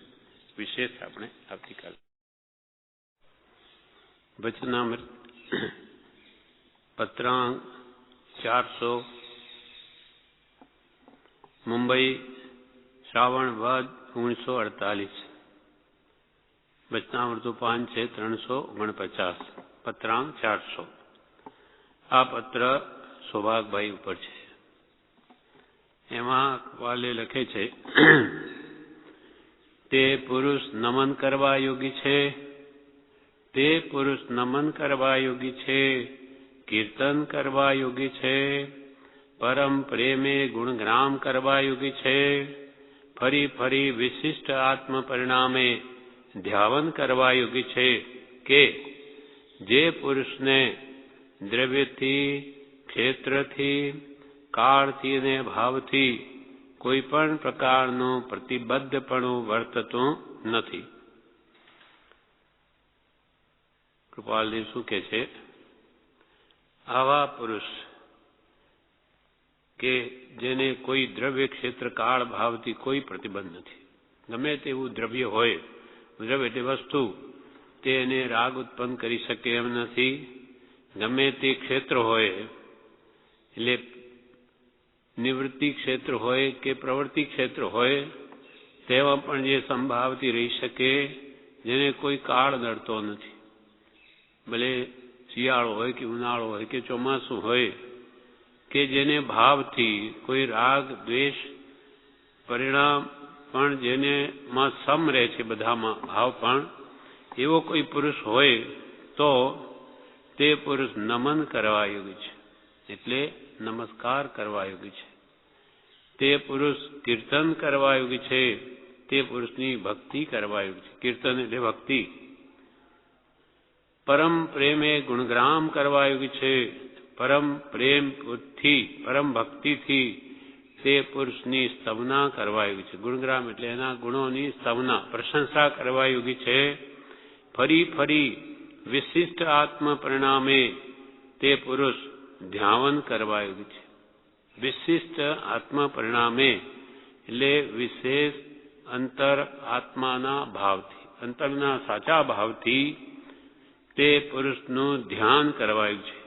વિશેષ આપણે આવતીકાલે વચનામૃત પત્રાંક 400 મુંબઈ શ્રાવણ વદ 1948. વચનામૃતનું પાન છે 349. પત્રાંક 400. આ પત્ર સૌભાગભાઈ ઉપર છે. એમાં વાલે લખે છે તે પુરુષ નમન કરવા યોગી છે, તે પુરુષ નમન કરવા યોગી છે, કીર્તન કરવા યોગી છે, પરમ પ્રેમે ગુણગ્રામ કરવા યોગી છે, ફરી ફરી વિશિષ્ટ આત્મ પરિણામે ધ્યાવન કરવા યોગી છે. કે જે પુરુષને દ્રવ્યથી, ક્ષેત્રથી, કાળથી અને ભાવથી કોઈ પણ પ્રકારનું પ્રતિબદ્ધપણું વર્તતું નથી. કૃપાલજી શું કહે છે? આવા પુરુષ કે જેને કોઈ દ્રવ્ય, ક્ષેત્ર, કાળ, ભાવથી કોઈ પ્રતિબંધ નથી. ગમે તેવું દ્રવ્ય હોય, દ્રવ્ય એટલે વસ્તુ, તે એને રાગ ઉત્પન્ન કરી શકે એમ નથી. ગમે તે ક્ષેત્ર હોય એટલે નિવૃત્તિ ક્ષેત્ર હોય કે પ્રવૃત્તિ ક્ષેત્ર હોય તેમાં પણ જે સંભાવથી રહી શકે, જેને કોઈ કાળ નડતો નથી. ભલે શિયાળો હોય કે ઉનાળો હોય કે ચોમાસું હોય, કે જેને ભાવથી કોઈ રાગ દ્વેષ પરિણામ પણ જેને માં સમ રહે છે, બધામાં ભાવ પણ, એવો કોઈ પુરુષ હોય તો તે પુરુષ નમન કરવા યોગી છે, એટલે નમસ્કાર કરવા યોગી છે. તે પુરુષ કીર્તન કરવા યોગી છે, તે પુરુષની ભક્તિ કરવા યોગી છે. કીર્તન એટલે ભક્તિ. પરમ પ્રેમે ગુણગ્રામ કરવા યોગી છે. પરમ પ્રેમથી, પરમ ભક્તિથી તે પુરુષની સ્તવના કરવા યોગી છે. ગુણગ્રામ એટલે એના ગુણોની સ્તવના, પ્રશંસા કરવા યોગી છે. ફરી ફરી વિશિષ્ટ આત્મ પરિણામે તે પુરુષ ધ્યાવન કરવા યોગી છે. વિશિષ્ટ આત્મ પરિણામે એટલે વિશેષ અંતર આત્માના ભાવથી, અંતરના સાચા ભાવથી તે પુરુષનું ધ્યાન કરવાયું છે.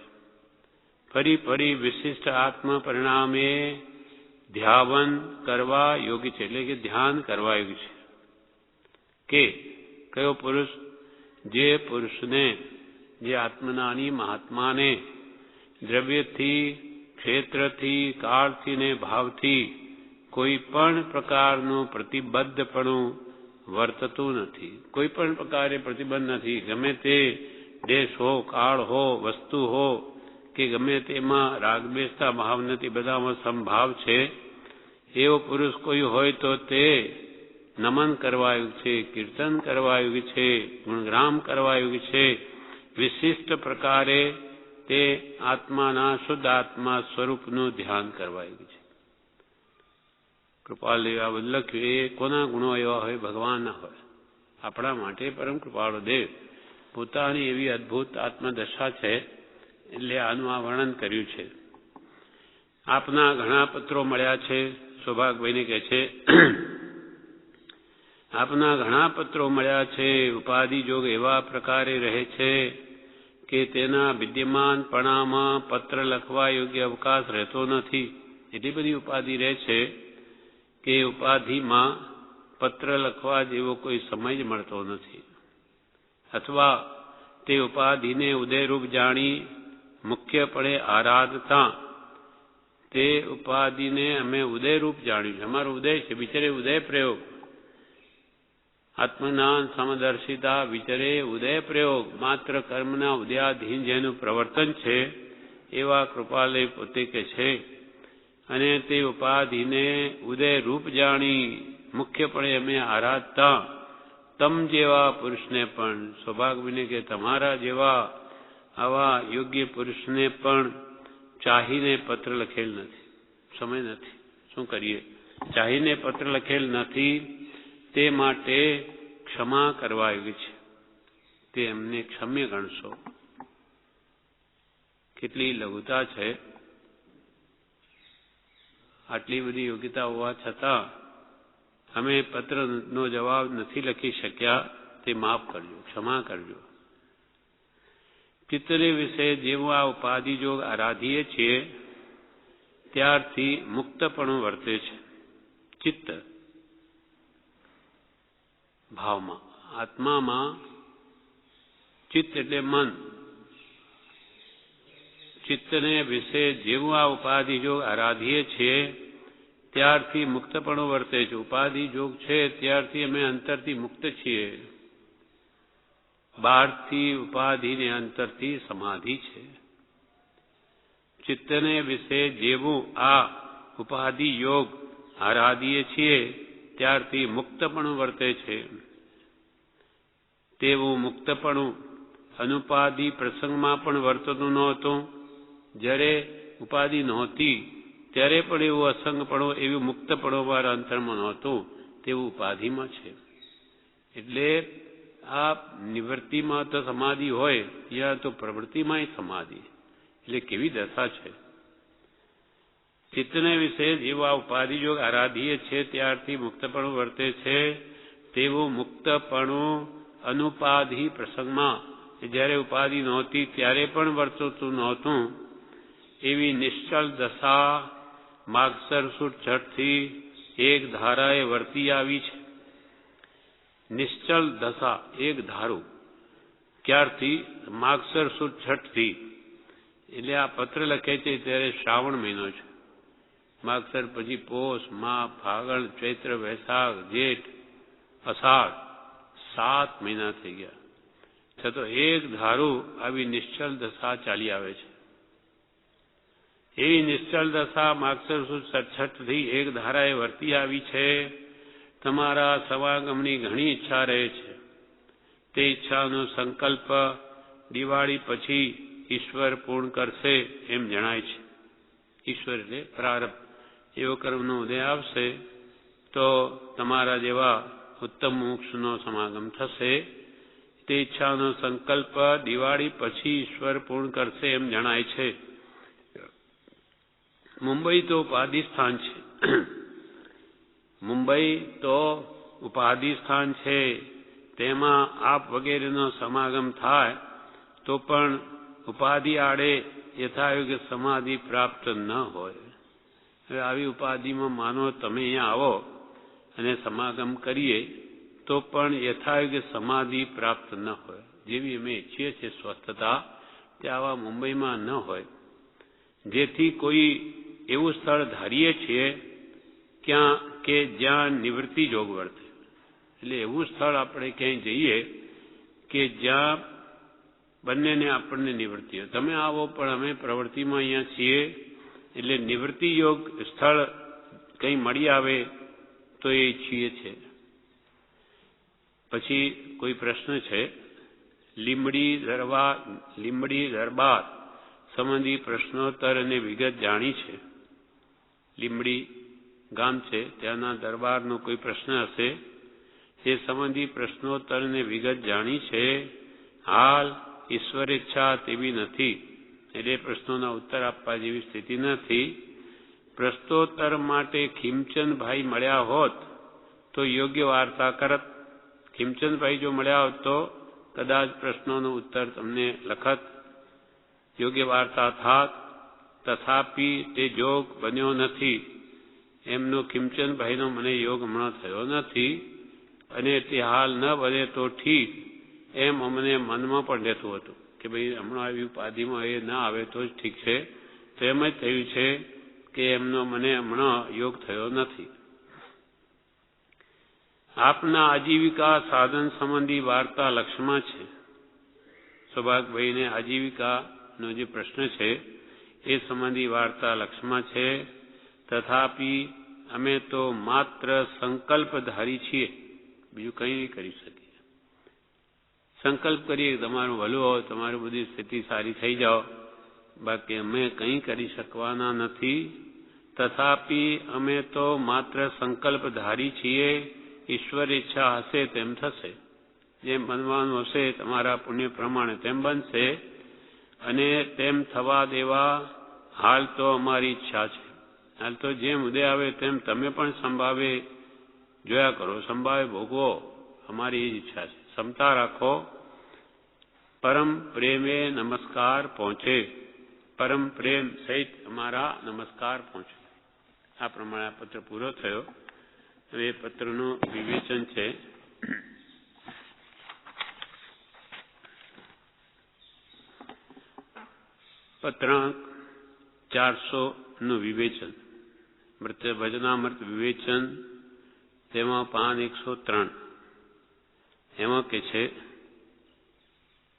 ફરી ફરી વિશિષ્ટ આત્મ પરિણામે ધ્યાન કરવા યોગ્ય છે, એટલે કે ધ્યાન કરવાયું છે. કે કયો પુરુષ? જે પુરુષને, જે આત્મનાની મહાત્માને દ્રવ્યથી, ક્ષેત્રથી, કાળથી ને ભાવથી કોઈ પણ પ્રકારનું પ્રતિબદ્ધપણું વર્તતું નથી. કોઈ પણ પ્રકારે પ્રતિબંધ નથી. ગમે તે દેશ હો, કાળ હો, વસ્તુ હો કે ગમે તેમાં રાગદ્વેષતા ભાવ નથી, બધામાં સમભાવ છે. એવો પુરુષ કોઈ હોય તો તે નમન કરવાયું છે, કીર્તન કરવાયું છે, ગુણગ્રામ કરવાયું છે. વિશિષ્ટ પ્રકારે તે આત્માના શુદ્ધ આત્મા સ્વરૂપનું ધ્યાન કરવાયું છે. કૃપાલદેવ આ બધું લખ્યું. એ કોના ગુણો એવા હોય? ભગવાનના હોય. આપણા માટે પરમ કૃપાળુ દેવ પોતાની એવી અદ્ભુત આત્મદશા છે, એટલે આનું આ વર્ણન કર્યું છે. આપના ઘણા પત્રો મળ્યા છે. સૌભાગભાઈને કહે છે, આપના ઘણા પત્રો મળ્યા છે. ઉપાધિ જોગ એવા પ્રકારે રહે છે કે તેના વિદ્યમાનપણામાં પત્ર લખવા યોગ્ય અવકાશ રહેતો નથી. એટલી બધી ઉપાધિ રહે છે કે ઉપાધિમાં પત્ર લખવા જેવો કોઈ સમય જ મળતો નથી. અથવા તે ઉપાધિને ઉદયરૂપ જાણી મુખ્યપણે આરાધતા તે ઉપાધિને અમે ઉદયરૂપ જાણ્યું છે. અમારો ઉદય છે, વિચરે ઉદય પ્રયોગ. આત્મજ્ઞાન સમદર્શિતા વિચરે ઉદય પ્રયોગ. માત્ર કર્મના ઉદયાધીન જેનું પ્રવર્તન છે એવા કૃપાલય પોતે કે છે. અને તે ઉપાધિને ઉદય રૂપ જાણી મુખ્યપણે અમે આરાધતા તમ જેવા પુરુષને પણ, સૌભાગ્યને કે તમારા જેવા આવા યોગ્ય પુરુષને પણ ચાહીને પત્ર લખેલ નથી. સમય નથી, શું કરીએ? ચાહીને પત્ર લખેલ નથી. તે માટે ક્ષમા કરવા આવી છે. તે એમને ક્ષમ્ય ગણશો. કેટલી લઘુતા છે! આટલી બધી યોગ્યતા હોવા છતાં અમે પત્રનો જવાબ નથી લખી શક્યા. તે માફ કરજો, ક્ષમા કરજો. ચિત્તને વિશે જેવું આ ઉપાધિ જોગ આરાધીએ છીએ ત્યારથી મુક્તપણું વર્તે છે. ચિત્ત ભાવમાં, આત્મામાં ચિત્ત એટલે મન. ચિત્તને વિશે જેવું આ ઉપાધિ જોગ આરાધીએ છીએ ત્યારથી મુક્તપણું વર્તે છે. ઉપાધિ જોગ છે ત્યારથી અમે અંતરથી મુક્ત છીએ. બહારથી ઉપાધિને અંતરથી સમાધિ છે. ચિત્તને વિશે જેવું આ ઉપાધિ યોગ આરાધીએ છીએ ત્યારથી મુક્તપણું વર્તે છે. તેવું મુક્તપણું અનુપાધિ પ્રસંગમાં પણ વર્તતું નહોતું. જ્યારે ઉપાધિ નહોતી ત્યારે પણ એવું અસંગપણું, એવું મુક્તપણું મારા અંતરમાં નહોતું. તેવું ઉપાધિમાં છે. એટલે આ નિવૃત્તિમાં તો સમાધિ હોય, ત્યાં તો પ્રવૃત્તિમાંય સમાધિ. એટલે કેવી દશા છે! ચિત્તને વિશે જેવા ઉપાધિ યોગ આરાધીએ છે ત્યારથી મુક્તપણું વર્તે છે. તેવું મુક્તપણું અનુપાધિ પ્રસંગમાં, જ્યારે ઉપાધિ નહોતી ત્યારે પણ વર્તતું નહોતું. એવી નિશ્ચલ દશા માગસર સુદ છઠથી એક ધારાએ વર્તી આવી છે. નિશ્ચલ દશા એક ધારું. ક્યારથી? માગસર સુદ છઠથી. એટલે આ પત્ર લખે છે ત્યારે શ્રાવણ મહિનો છે. માગસર પછી પોષ, મા, ફાગણ, ચૈત્ર, વૈશાખ, જેઠ, અષાઢ, 7 મહિના થઈ ગયા. છતાં એક ધારું આવી નિશ્ચલ દશા ચાલી આવે છે. એવી નિશ્ચલ દશા માગસર સુદ છઠથી એક ધારાએ વર્તી આવી છે. તમારા સમાગમની ઘણી ઈચ્છા રહે છે. તે ઈચ્છાનો સંકલ્પ દિવાળી પછી ઈશ્વર પૂર્ણ કરશે એમ જણાય છે. ઈશ્વર એટલે પ્રારબ્ધ. એવો કર્મનો ઉદય આવશે તો તમારા જેવા ઉત્તમ મોક્ષનો સમાગમ થશે. તે ઈચ્છાનો સંકલ્પ દિવાળી પછી ઈશ્વર પૂર્ણ કરશે એમ જણાય છે. મુંબઈ તો ઉપાધિ સ્થાન છે. મુંબઈ તો ઉપાધિ સ્થાન છે. તેમાં આપ વગેરેનો સમાગમ થાય તો પણ ઉપાધિ આડે યથાયોગ્ય સમાધિ પ્રાપ્ત ન હોય. હવે આવી ઉપાધિમાં માનો તમે અહીંયા આવો અને સમાગમ કરીએ તો પણ યથાયોગ્ય સમાધિ પ્રાપ્ત ન હોય. જેવી અમે ઈચ્છીએ છીએ સ્વસ્થતા તે આવા મુંબઈમાં ન હોય. જેથી કોઈ એવું સ્થળ ધારીએ છીએ કે જ્યાં નિવૃત્તિ જોગ વર્તે. એટલે એવું સ્થળ આપણે ક્યાંય જઈએ કે જ્યાં બંનેને આપણને નિવૃત્તિ હોય. તમે આવો પણ અમે પ્રવૃત્તિમાં અહીંયા છીએ એટલે નિવૃત્તિ યોગ સ્થળ કંઈ મળી આવે તો એ ઈચ્છીએ છીએ. પછી કોઈ પ્રશ્ન છે, લીંબડી દરબાર સંબંધી પ્રશ્નોત્તર અને વિગત જાણી છે. લીંબડી ગામ છે, ત્યાંના દરબારનો કોઈ પ્રશ્ન હશે, તે સંબંધી પ્રશ્નોત્તર અને વિગત જાણી છે. હાલ ઈશ્વર ઈચ્છા તેવી નથી એટલે પ્રશ્નોના ઉત્તર આપવા જેવી સ્થિતિ નથી. પ્રશ્નોત્તર માટે ખીમચંદભાઈ મળ્યા હોત તો યોગ્ય વાર્તા કરત. ખીમચંદભાઈ જો મળ્યા હોત તો કદાચ પ્રશ્નોનો ઉત્તર તમને લખત, યોગ્ય વાર્તા થાત. તથાપી તે જોગ બન્યો નથી. એમનો ખીમચંદભાઈનો મને યોગ હમણાં થયો નથી અને તે હાલ ન બને તો ઠીક એમ અમને મનમાં પણ રહેતું હતું કે ભાઈ હમણાં આવી ઉપાધિમાં એ ના આવે તો જ ઠીક છે. તો એમ જ થયું છે કે એમનો મને હમણાં યોગ થયો નથી. આપના આજીવિકા સાધન સંબંધી વાર્તા લક્ષ્યમાં છે. સૌભાગભાઈને આજીવિકાનો જે પ્રશ્ન છે એ સંબંધી વાર્તા લક્ષ્યમાં છે. તથાપી અમે તો માત્ર સંકલ્પધારી છીએ, બીજું કંઈ નહીં કરી શકીએ. સંકલ્પ કરીએ તમારું ભલું હોય, તમારી બધી સ્થિતિ સારી થઈ જાઓ, બાકી અમે કંઈ કરી શકવાના નથી. તથાપી અમે તો માત્ર સંકલ્પધારી છીએ. ઈશ્વર ઈચ્છા હશે તેમ થશે. જેમ બનવાનું હશે તમારા પુણ્ય પ્રમાણે તેમ બનશે અને તેમ થવા દેવા હાલ તો અમારી ઈચ્છા છે. હાલ તો જેમ ઉદય આવે તેમ તમે પણ સંભાવે જોયા કરો, સંભાવે ભોગવો, અમારી ઈચ્છા છે. ક્ષમતા રાખો. પરમ પ્રેમે નમસ્કાર પહોંચે. પરમ પ્રેમ સહિત અમારા નમસ્કાર પહોંચે. આ પ્રમાણે આ પત્ર પૂરો થયો. હવે એ પત્રનું વિવેચન છે. પત્રાંક 400નું વિવેચન, ભજનામૃત વિવેચન, તેમાં પાન 103. એમાં કે છે,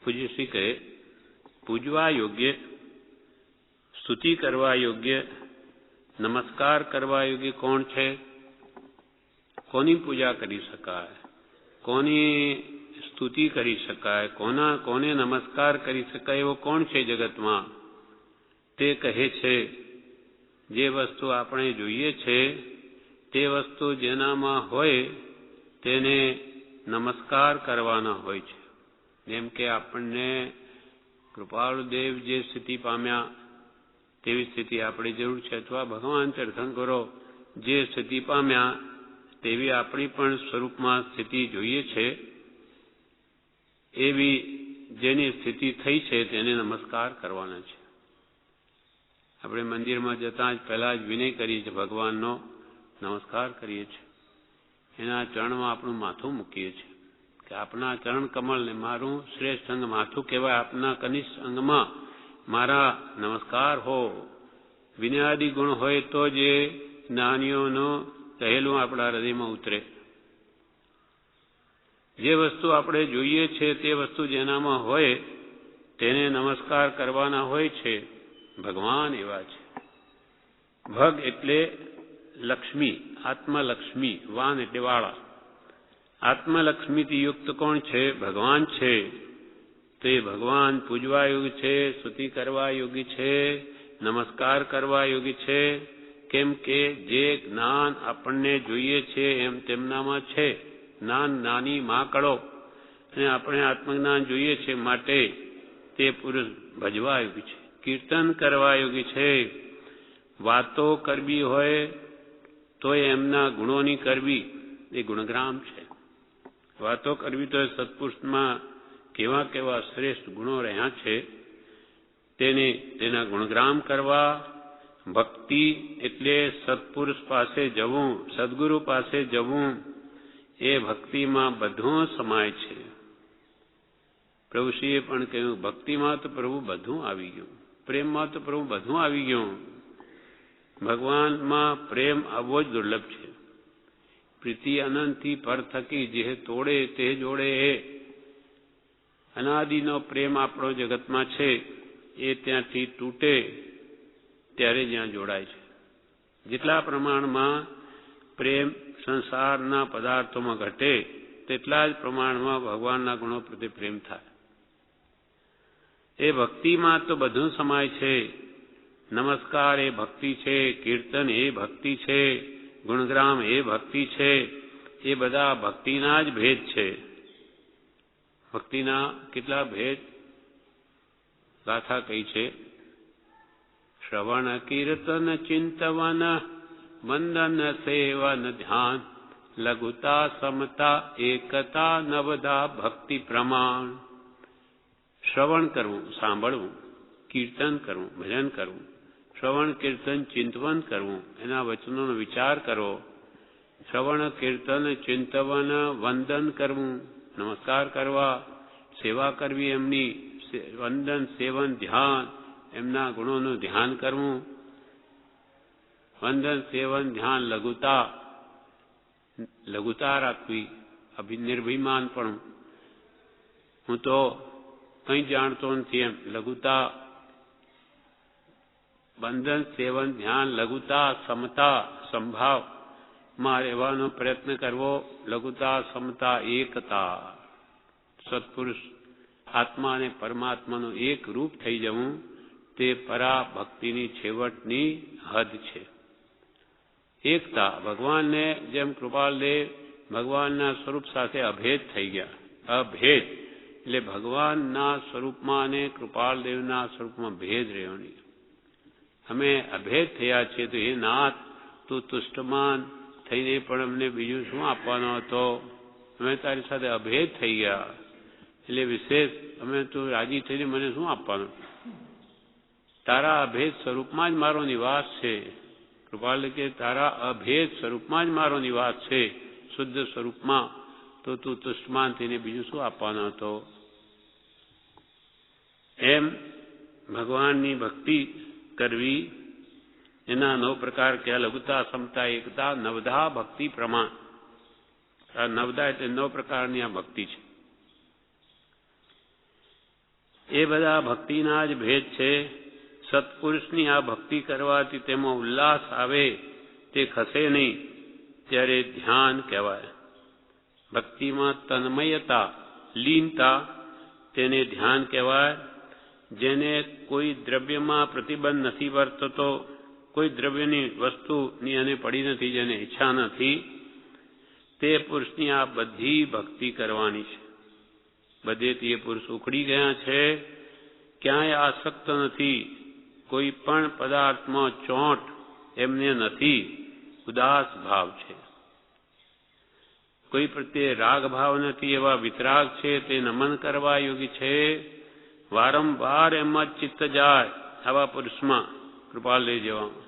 પૂજ્યશ્રી કહે, પૂજવા યોગ્ય, સ્તુતિ કરવા યોગ્ય, નમસ્કાર કરવા યોગ્ય કોણ છે? કોની પૂજા કરી શકાય, કોની સ્તુતિ કરી શકાય, કોને નમસ્કાર કરી શકાય એવો કોણ છે જગતમાં? તે કહે છે, જે વસ્તુ આપણે જોઈએ છે તે વસ્તુ જેનામાં હોય તેને નમસ્કાર કરવાના હોય છે. જેમ કે આપણને કૃપાળુદેવ જે સ્થિતિ પામ્યા તેવી સ્થિતિ આપણી જરૂર છે, અથવા ભગવાન તીર્થંકરો જે સ્થિતિ પામ્યા તેવી આપણી પણ સ્વરૂપમાં સ્થિતિ જોઈએ છે. એવી જેની સ્થિતિ થઈ છે તેને નમસ્કાર કરવાના છે. આપણે મંદિરમાં જતાં જ પહેલાં જ વિનય કરીએ છીએ, ભગવાનનો નમસ્કાર કરીએ છીએ, એના ચરણમાં આપણું માથું મૂકીએ છીએ કે આપના ચરણ કમળને મારું શ્રેષ્ઠ અંગ માથું કહેવાય. આપના કનિષ્ઠ અંગમાં મારા નમસ્કાર હો. વિનયાદિ ગુણ હોય તો જ એ જ્ઞાનીઓનો કહેલું આપણા હૃદયમાં ઉતરે. જે વસ્તુ આપણે જોઈએ છે તે વસ્તુ જેનામાં હોય તેને નમસ્કાર કરવાના હોય છે. ભગવાન એવા છે. ભગ એટલે લક્ષ્મી, આત્મલક્ષ્મી, વાન એટલે વાળા. આત્મલક્ષ્મીથી યુક્ત કોણ છે? ભગવાન છે. તો એ ભગવાન પૂજવા યોગ્ય છે, સ્તુતિ કરવા યોગ્ય છે, નમસ્કાર કરવા યોગ્ય છે. કેમ કે જે જ્ઞાન આપણને જોઈએ છે એમ તેમનામાં છે. જ્ઞાન નાની માકડો, અને આપણે આત્મજ્ઞાન જોઈએ છે માટે તે પુરુષ ભજવા યોગ્ય છે, કીર્તન કરવા યોગ્ય છે. વાતો કરવી હોય તો એમના ગુણોની કરવી એ ગુણગ્રામ છે. વાતો કરવી તો સત્પુરુષમાં કેવા કેવા શ્રેષ્ઠ ગુણો રહ્યા છે તેના ગુણગ્રામ કરવા. ભક્તિ એટલે સત્પુરુષ પાસે જવું, સદગુરુ પાસે જવું. એ ભક્તિમાં બધું સમાય છે. પ્રભુશ્રીએ પણ કહ્યું, ભક્તિમાં તો પ્રભુ બધું આવી ગયું, પ્રેમમાં તો પ્રભુ બધું આવી ગયું. ભગવાનમાં પ્રેમ આવવો જ દુર્લભ છે. પ્રીતિ અનંતથી પર થકી જે તોડે તે જોડે. એ અનાદિનો પ્રેમ આપણો જગતમાં છે, એ ત્યાંથી તૂટે ત્યારે જ્યાં જોડાય છે. જેટલા પ્રમાણમાં પ્રેમ સંસારના પદાર્થોમાં ઘટે તેટલા જ પ્રમાણમાં ભગવાનના ગુણો પ્રત્યે પ્રેમ થાય. એ ભક્તિમાં તો બધું સમાય છે. નમસ્કાર એ ભક્તિ છે, કીર્તન એ ભક્તિ છે, ગુણગ્રામ એ ભક્તિ છે. એ બધા ભક્તિના જ ભેદ છે. ભક્તિના કેટલા ભેદ ગાથા કઈ છે? શ્રવણ કીર્તન ચિંતવન વંદન સેવન ધ્યાન લઘુતા સમતા એકતા નવધા ભક્તિ પ્રમાણ. શ્રવણ કરવું, સાંભળવું, કીર્તન કરવું, ભજન કરવું, શ્રવણ કીર્તન ચિંતવન કરવું, એના વચનોનો વિચાર કરવો. શ્રવણ કીર્તન ચિંતવન વંદન કરવું, નમસ્કાર કરવા, સેવા કરવી એમની, વંદન સેવન ધ્યાન, એમના ગુણોનું ધ્યાન કરવું. વંદન સેવન ધ્યાન લઘુતા રાખવી, નિર્ભિમાનપણું, હું તો કંઈ જાણતો નથી એમ લઘુતા. બંધન સેવન ધ્યાન લઘુતા, સમતા સંભાવમાં રહેવાનો પ્રયત્ન કરવો. લઘુતા સમતા એકતા, સત્પુરુષ આત્મા અને પરમાત્માનું એક રૂપ થઈ જવું, તે પરા ભક્તિની છેવટની હદ છે. એકતા, ભગવાનને જેમ કૃપાલદેવ ભગવાનના સ્વરૂપ સાથે અભેદ થઈ ગયા. અભેદ એટલે ભગવાનના સ્વરૂપમાં અને કૃપાલદેવના સ્વરૂપમાં ભેદ રહ્યો નહીં. અમે અભેદ થયા છીએ, તો એ નાથ તું તુષ્ટમાન થઈને પણ અમને બીજું શું આપવાનો હતો? અમે તારી સાથે અભેદ થઈ ગયા, એટલે વિશેષ અમે તું રાજી થઈને મને શું આપવાનું? તારા અભેદ સ્વરૂપમાં જ મારો નિવાસ છે. કૃપાલ કે તારા અભેદ સ્વરૂપમાં જ મારો નિવાસ છે, શુદ્ધ સ્વરૂપમાં, તો તું તુષ્ટમાન થઈને બીજું શું આપવાનો હતો? એમ ભગવાનની ભક્તિ કરવી, એના 9 પ્રકાર કયા? લઘુતા સમતા એકતા નવધા ભક્તિ પ્રમાણ. આ નવધા એટલે 9 પ્રકારની આ ભક્તિ છે. એ બધા ભક્તિના જ ભેદ છે. સત્પુરુષની આ ભક્તિ કરવાથી તેમાં ઉલ્લાસ આવે, તે ખસે નહીં, ત્યારે ધ્યાન કહેવાય. ભક્તિમાં તન્મયતા, લીનતા, તેને ધ્યાન કહેવાય. જેને કોઈ દ્રવ્યમાં પ્રતિબંધ નથી વર્તતો, કોઈ દ્રવ્યની વસ્તુની એને પડી નથી, જેને ઈચ્છા નથી, તે પુરુષની આ બધી ભક્તિ કરવાની છે. બધેથી એ પુરુષ ઉખડી ગયા છે, ક્યાંય આસક્ત નથી, કોઈ પણ પદાર્થમાં ચોંટ એમને નથી, ઉદાસ ભાવ છે. કોઈ પ્રત્યે રાગ ભાવ નથી, એવા વિતરાગ છે, તે નમન કરવા યોગી છે. વારંવાર એમાં ચિત્ત જાય આવા પુરુષમાં, કૃપાલદેવ જેવામાં.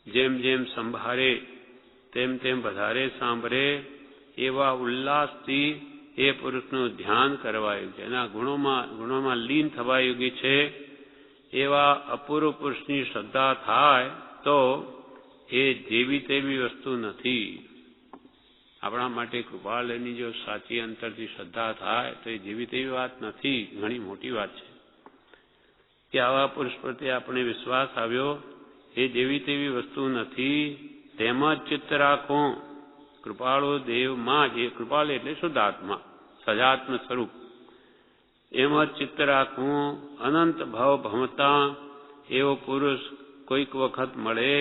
જેમ જેમ સંભાળે તેમ તેમ વધારે સાંભળે, એવા ઉલ્લાસથી એ પુરુષનું ધ્યાન કરવા યોગ્ય છે. એના ગુણોમાં લીન થવા યોગ્ય છે. એવા અપૂર્વ પુરુષની શ્રદ્ધા થાય તો એ જેવી તેવી વસ્તુ નથી. આપણા માટે કૃપાલયની જો સાચી અંતરથી શ્રદ્ધા થાય તો એ જેવી તેવી વાત નથી, ઘણી મોટી વાત છે. કે આવા પુરુષ પ્રત્યે આપણે વિશ્વાસ આવ્યો, એ જેવી તેવી વસ્તુ નથી, તેમાં જ ચિત્ત રાખવું. કૃપાળુ દેવમાં જે કૃપાલ એટલે શુદ્ધાત્મા, સજાત્મ સ્વરૂપ, એમાં જ ચિત્ત રાખવું. અનંત ભાવ ભમતા એવો પુરુષ કોઈક વખત મળે,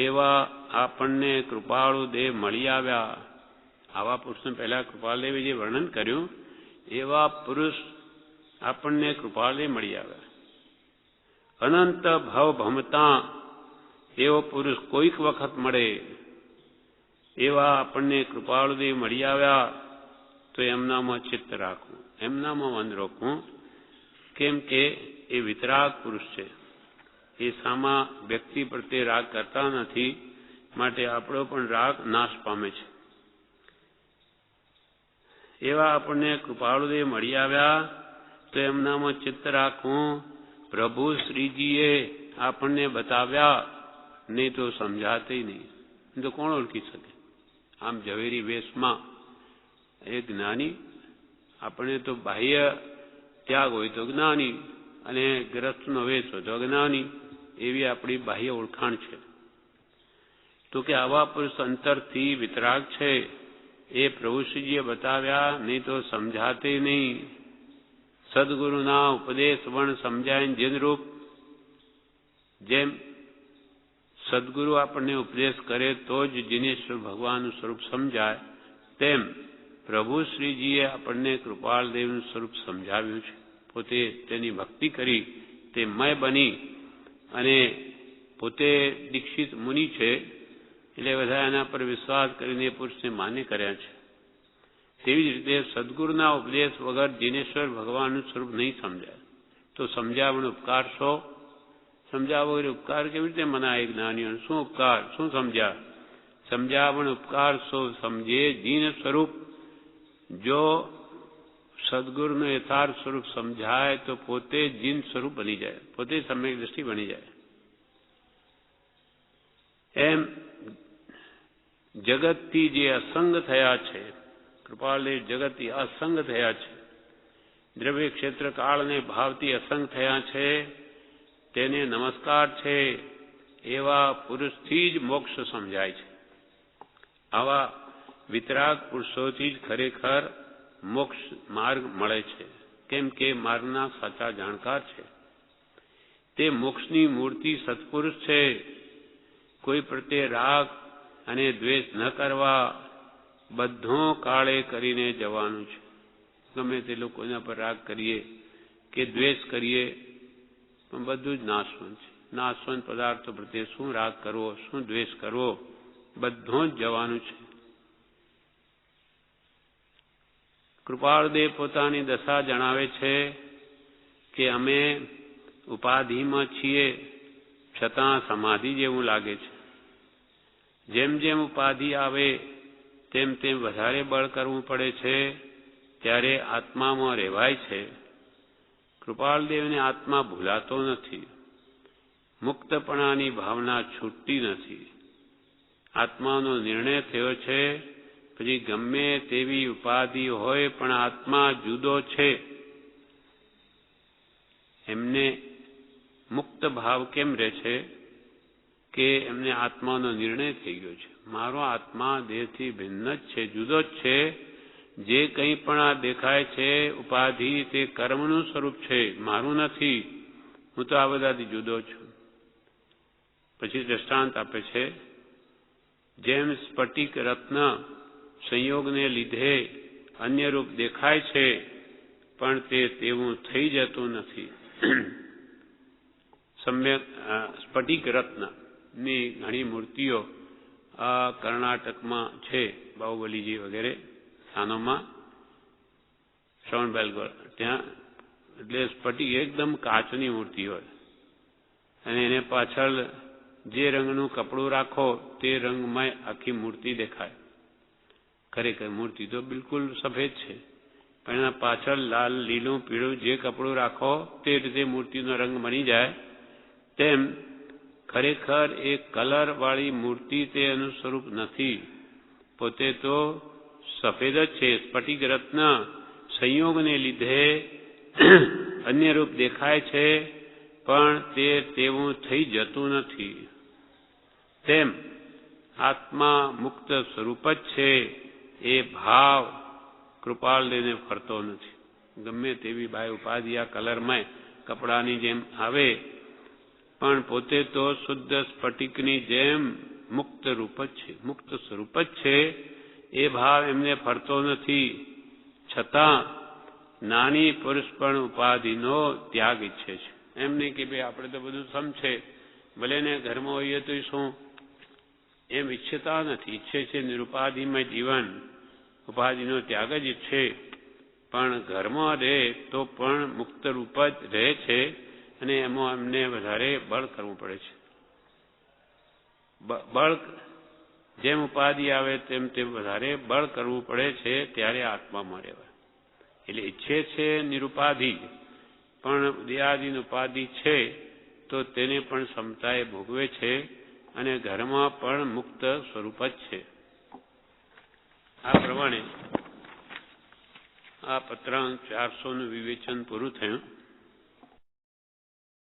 એવા આપણને કૃપાળુ દેવ મળી આવ્યા. આવા પુરુષને પહેલા કૃપાલદેવે જે વર્ણન કર્યું, એવા પુરુષ આપણને કૃપાલદેવ મળી આવ્યા. અનંત ભાવ ભમતા એવો પુરુષ કોઈક વખત મળે, એવા આપણને કૃપાળુદેવ મળી આવ્યા. તો એમનામાં ચિત્ત રાખવું, એમનામાં મન રોકવું. કેમ કે એ વિતરાગ પુરુષ છે, એ સામા વ્યક્તિ પ્રત્યે રાગ કરતા નથી, માટે આપણો પણ રાગ નાશ પામે છે. એવા આપણને કૃપાળુદેવ મળી આવ્યા તો એમનામાં ચિત્ત રાખવું. પ્રભુ શ્રીજીએ આપણને બતાવ્યા, નહીં તો સમજાતે નહીં. તો કોણ ઓળખી શકે? આમ ઝવેરી વેશમાં એ જ્ઞાની, આપણે તો બાહ્ય ત્યાગ હોય તો જ્ઞાની, અને ગ્રસ્તનો વેશ હોય તો અજ્ઞાની, એવી આપણી બાહ્ય ઓળખાણ છે. તો કે આવા પુરુષ અંતરથી વિતરાગ છે, એ પ્રભુશ્રીજીએ બતાવ્યા, નહીં તો સમજાતે નહીં. સદગુરુના ઉપદેશ વણ સમજાય જીનરૂપ. જેમ સદગુરુ આપણને ઉપદેશ કરે તો જ જીનેશ્વર ભગવાનનું સ્વરૂપ સમજાય, તેમ પ્રભુશ્રીજીએ આપણને કૃપાળદેવનું સ્વરૂપ સમજાવ્યું છે. પોતે તેની ભક્તિ કરી તે મય બની અને પોતે દીક્ષિત મુનિ છે, એટલે બધા એના પર વિશ્વાસ કરીને પુરુષને માન્ય કર્યા છે. તેવી જ રીતે સદગુરુના ઉપદેશ વગર જીનેશ્વર ભગવાનનું સ્વરૂપ નહીં સમજાય. તો સમજાવવાનો ઉપકાર શો? સમજાવવા વગર ઉપકાર કેવી રીતે મનાય જ્ઞાનીઓને? શું ઉપકાર, શું સમજ્યા? સમજાવવાનો ઉપકાર શો? સમજે જીન સ્વરૂપ. જો સદગુરુનું યથાર્થ સ્વરૂપ સમજાય તો પોતે જીન સ્વરૂપ બની જાય, પોતે સમ્યક દ્રષ્ટિ બની જાય. એમ જગતથી જે અસંગ થયા છે, કૃપાળદેવ જગતથી અસંગ થયા છે, દ્રવ્ય ક્ષેત્ર કાળ અને ભાવથી અસંગ થયા છે, તેને નમસ્કાર છે. એવા પુરુષથી જ મોક્ષ સમજાય છે. આવા વિતરાગ પુરુષોથી જ ખરેખર મોક્ષ માર્ગ મળે છે. કેમ કે માર્ગના સાચા જાણકાર છે. તે મોક્ષની મૂર્તિ સત્પુરુષ છે. કોઈ પ્રત્યે રાગ અને દ્વેષ ન કરવા, બધો કાળે કરીને જવાનું છે. ગમે તે લોકો એના પર રાગ કરીએ કે દ્વેષ કરીએ, પણ બધું જ નાશવંત છે. નાશવંત પદાર્થો પ્રત્યે શું રાગ કરવો, શું દ્વેષ કરવો, બધું જ જવાનું છે. કૃપાળદેવ પોતાની દશા જણાવે છે કે અમે ઉપાધિમાં છીએ, છતાં સમાધિ જેવું લાગે છે. જેમ જેમ ઉપાધિ આવે તેમ તેમ વધારે બળ કરવું પડે છે, ત્યારે આત્મામાં રહેવાય છે. કૃપાળદેવને આત્મા ભૂલાતો નથી, મુક્તપણાની ભાવના છૂટતી નથી. આત્માનો નિર્ણય થયો છે, પછી ગમે તેવી ઉપાધિ હોય પણ આત્મા જુદો છે. એમને મુક્ત ભાવ કેમ રહે છે? કે એમને આત્માનો નિર્ણય થઈ ગયો છે. મારો આત્મા દેહથી ભિન્ન જ છે, જુદો જ છે. જે કંઈ પણ આ દેખાય છે ઉપાધિ, તે કર્મનું સ્વરૂપ છે, મારું નથી. હું તો આ બધાથી જુદો છું. પછી દ્રષ્ટાંત આપે છે, જેમ સ્ફટિક રત્ન સંયોગને લીધે અન્ય રૂપ દેખાય છે, પણ તે તેવું થઈ જતું નથી. સમ્યક સ્ફટિક રત્નની ઘણી મૂર્તિઓ કર્ણાટકમાં છે, બાહુબલીજી વગેરે સ્થાનોમાં, શ્રવણબેલગોળ ત્યાં. એટલે સ્ફટિક એકદમ કાચની મૂર્તિ હોય, અને એને પાછળ જે રંગનું કપડું રાખો તે રંગમાં આખી મૂર્તિ દેખાય. ખરેખર મૂર્તિ તો બિલકુલ સફેદ છે, પણ એના પાછળ લાલ, લીલું, પીળું જે કપડું રાખો તે રીતે મૂર્તિનો રંગ બની જાય. તેમ ખરેખર એ કલરવાળી મૂર્તિ તે એનું સ્વરૂપ નથી, પોતે તો સફેદ જ છે. સ્ફટિક રત્ન સંયોગને લીધે અન્ય રૂપ દેખાય છે, પણ તે તેવું થઈ જતું નથી. તેમ આત્મા મુક્ત સ્વરૂપ જ છે. એ ભાવ કૃપાળદેવને ફરતો નથી. ગમે તેવી બાય ઉપાધિ આ કલરમય કપડાની જેમ આવે, પણ પોતે તો શુદ્ધ સ્ફટિકની જેમ મુક્ત રૂપ જ છે, મુક્ત સ્વરૂપ જ છે. એ ભાવ એમને ફરતો નથી. છતાં નાની પુરુષ પણ ઉપાધિનો ત્યાગ ઈચ્છે છે. એમ નહીં કે ભાઈ આપણે તો બધું સમ છે, ભલે ને ઘરમાં હોઈએ તો શું, એમ ઈચ્છતા નથી. ઈચ્છે છે નિરુપાધિમય જીવન, ઉપાધિનો ત્યાગ જ છે, પણ ઘરમાં રહે તો પણ મુક્ત રૂપ જ રહે છે અને એમાં એમને વધારે બળ કરવું પડે છે. બળ જેમ ઉપાધિ આવે તેમ વધારે બળ કરવું પડે છે, ત્યારે આત્મામાં રહેવાય. એટલે ઈચ્છે છે નિરુપાધિ, પણ દેહાધીન ઉપાધિ છે તો તેને પણ ક્ષમતાએ ભોગવે છે અને ઘરમાં પણ મુક્ત સ્વરૂપ જ છે. આ પ્રમાણે આ પત્રાંક 400નું વિવેચન પૂરું થયું.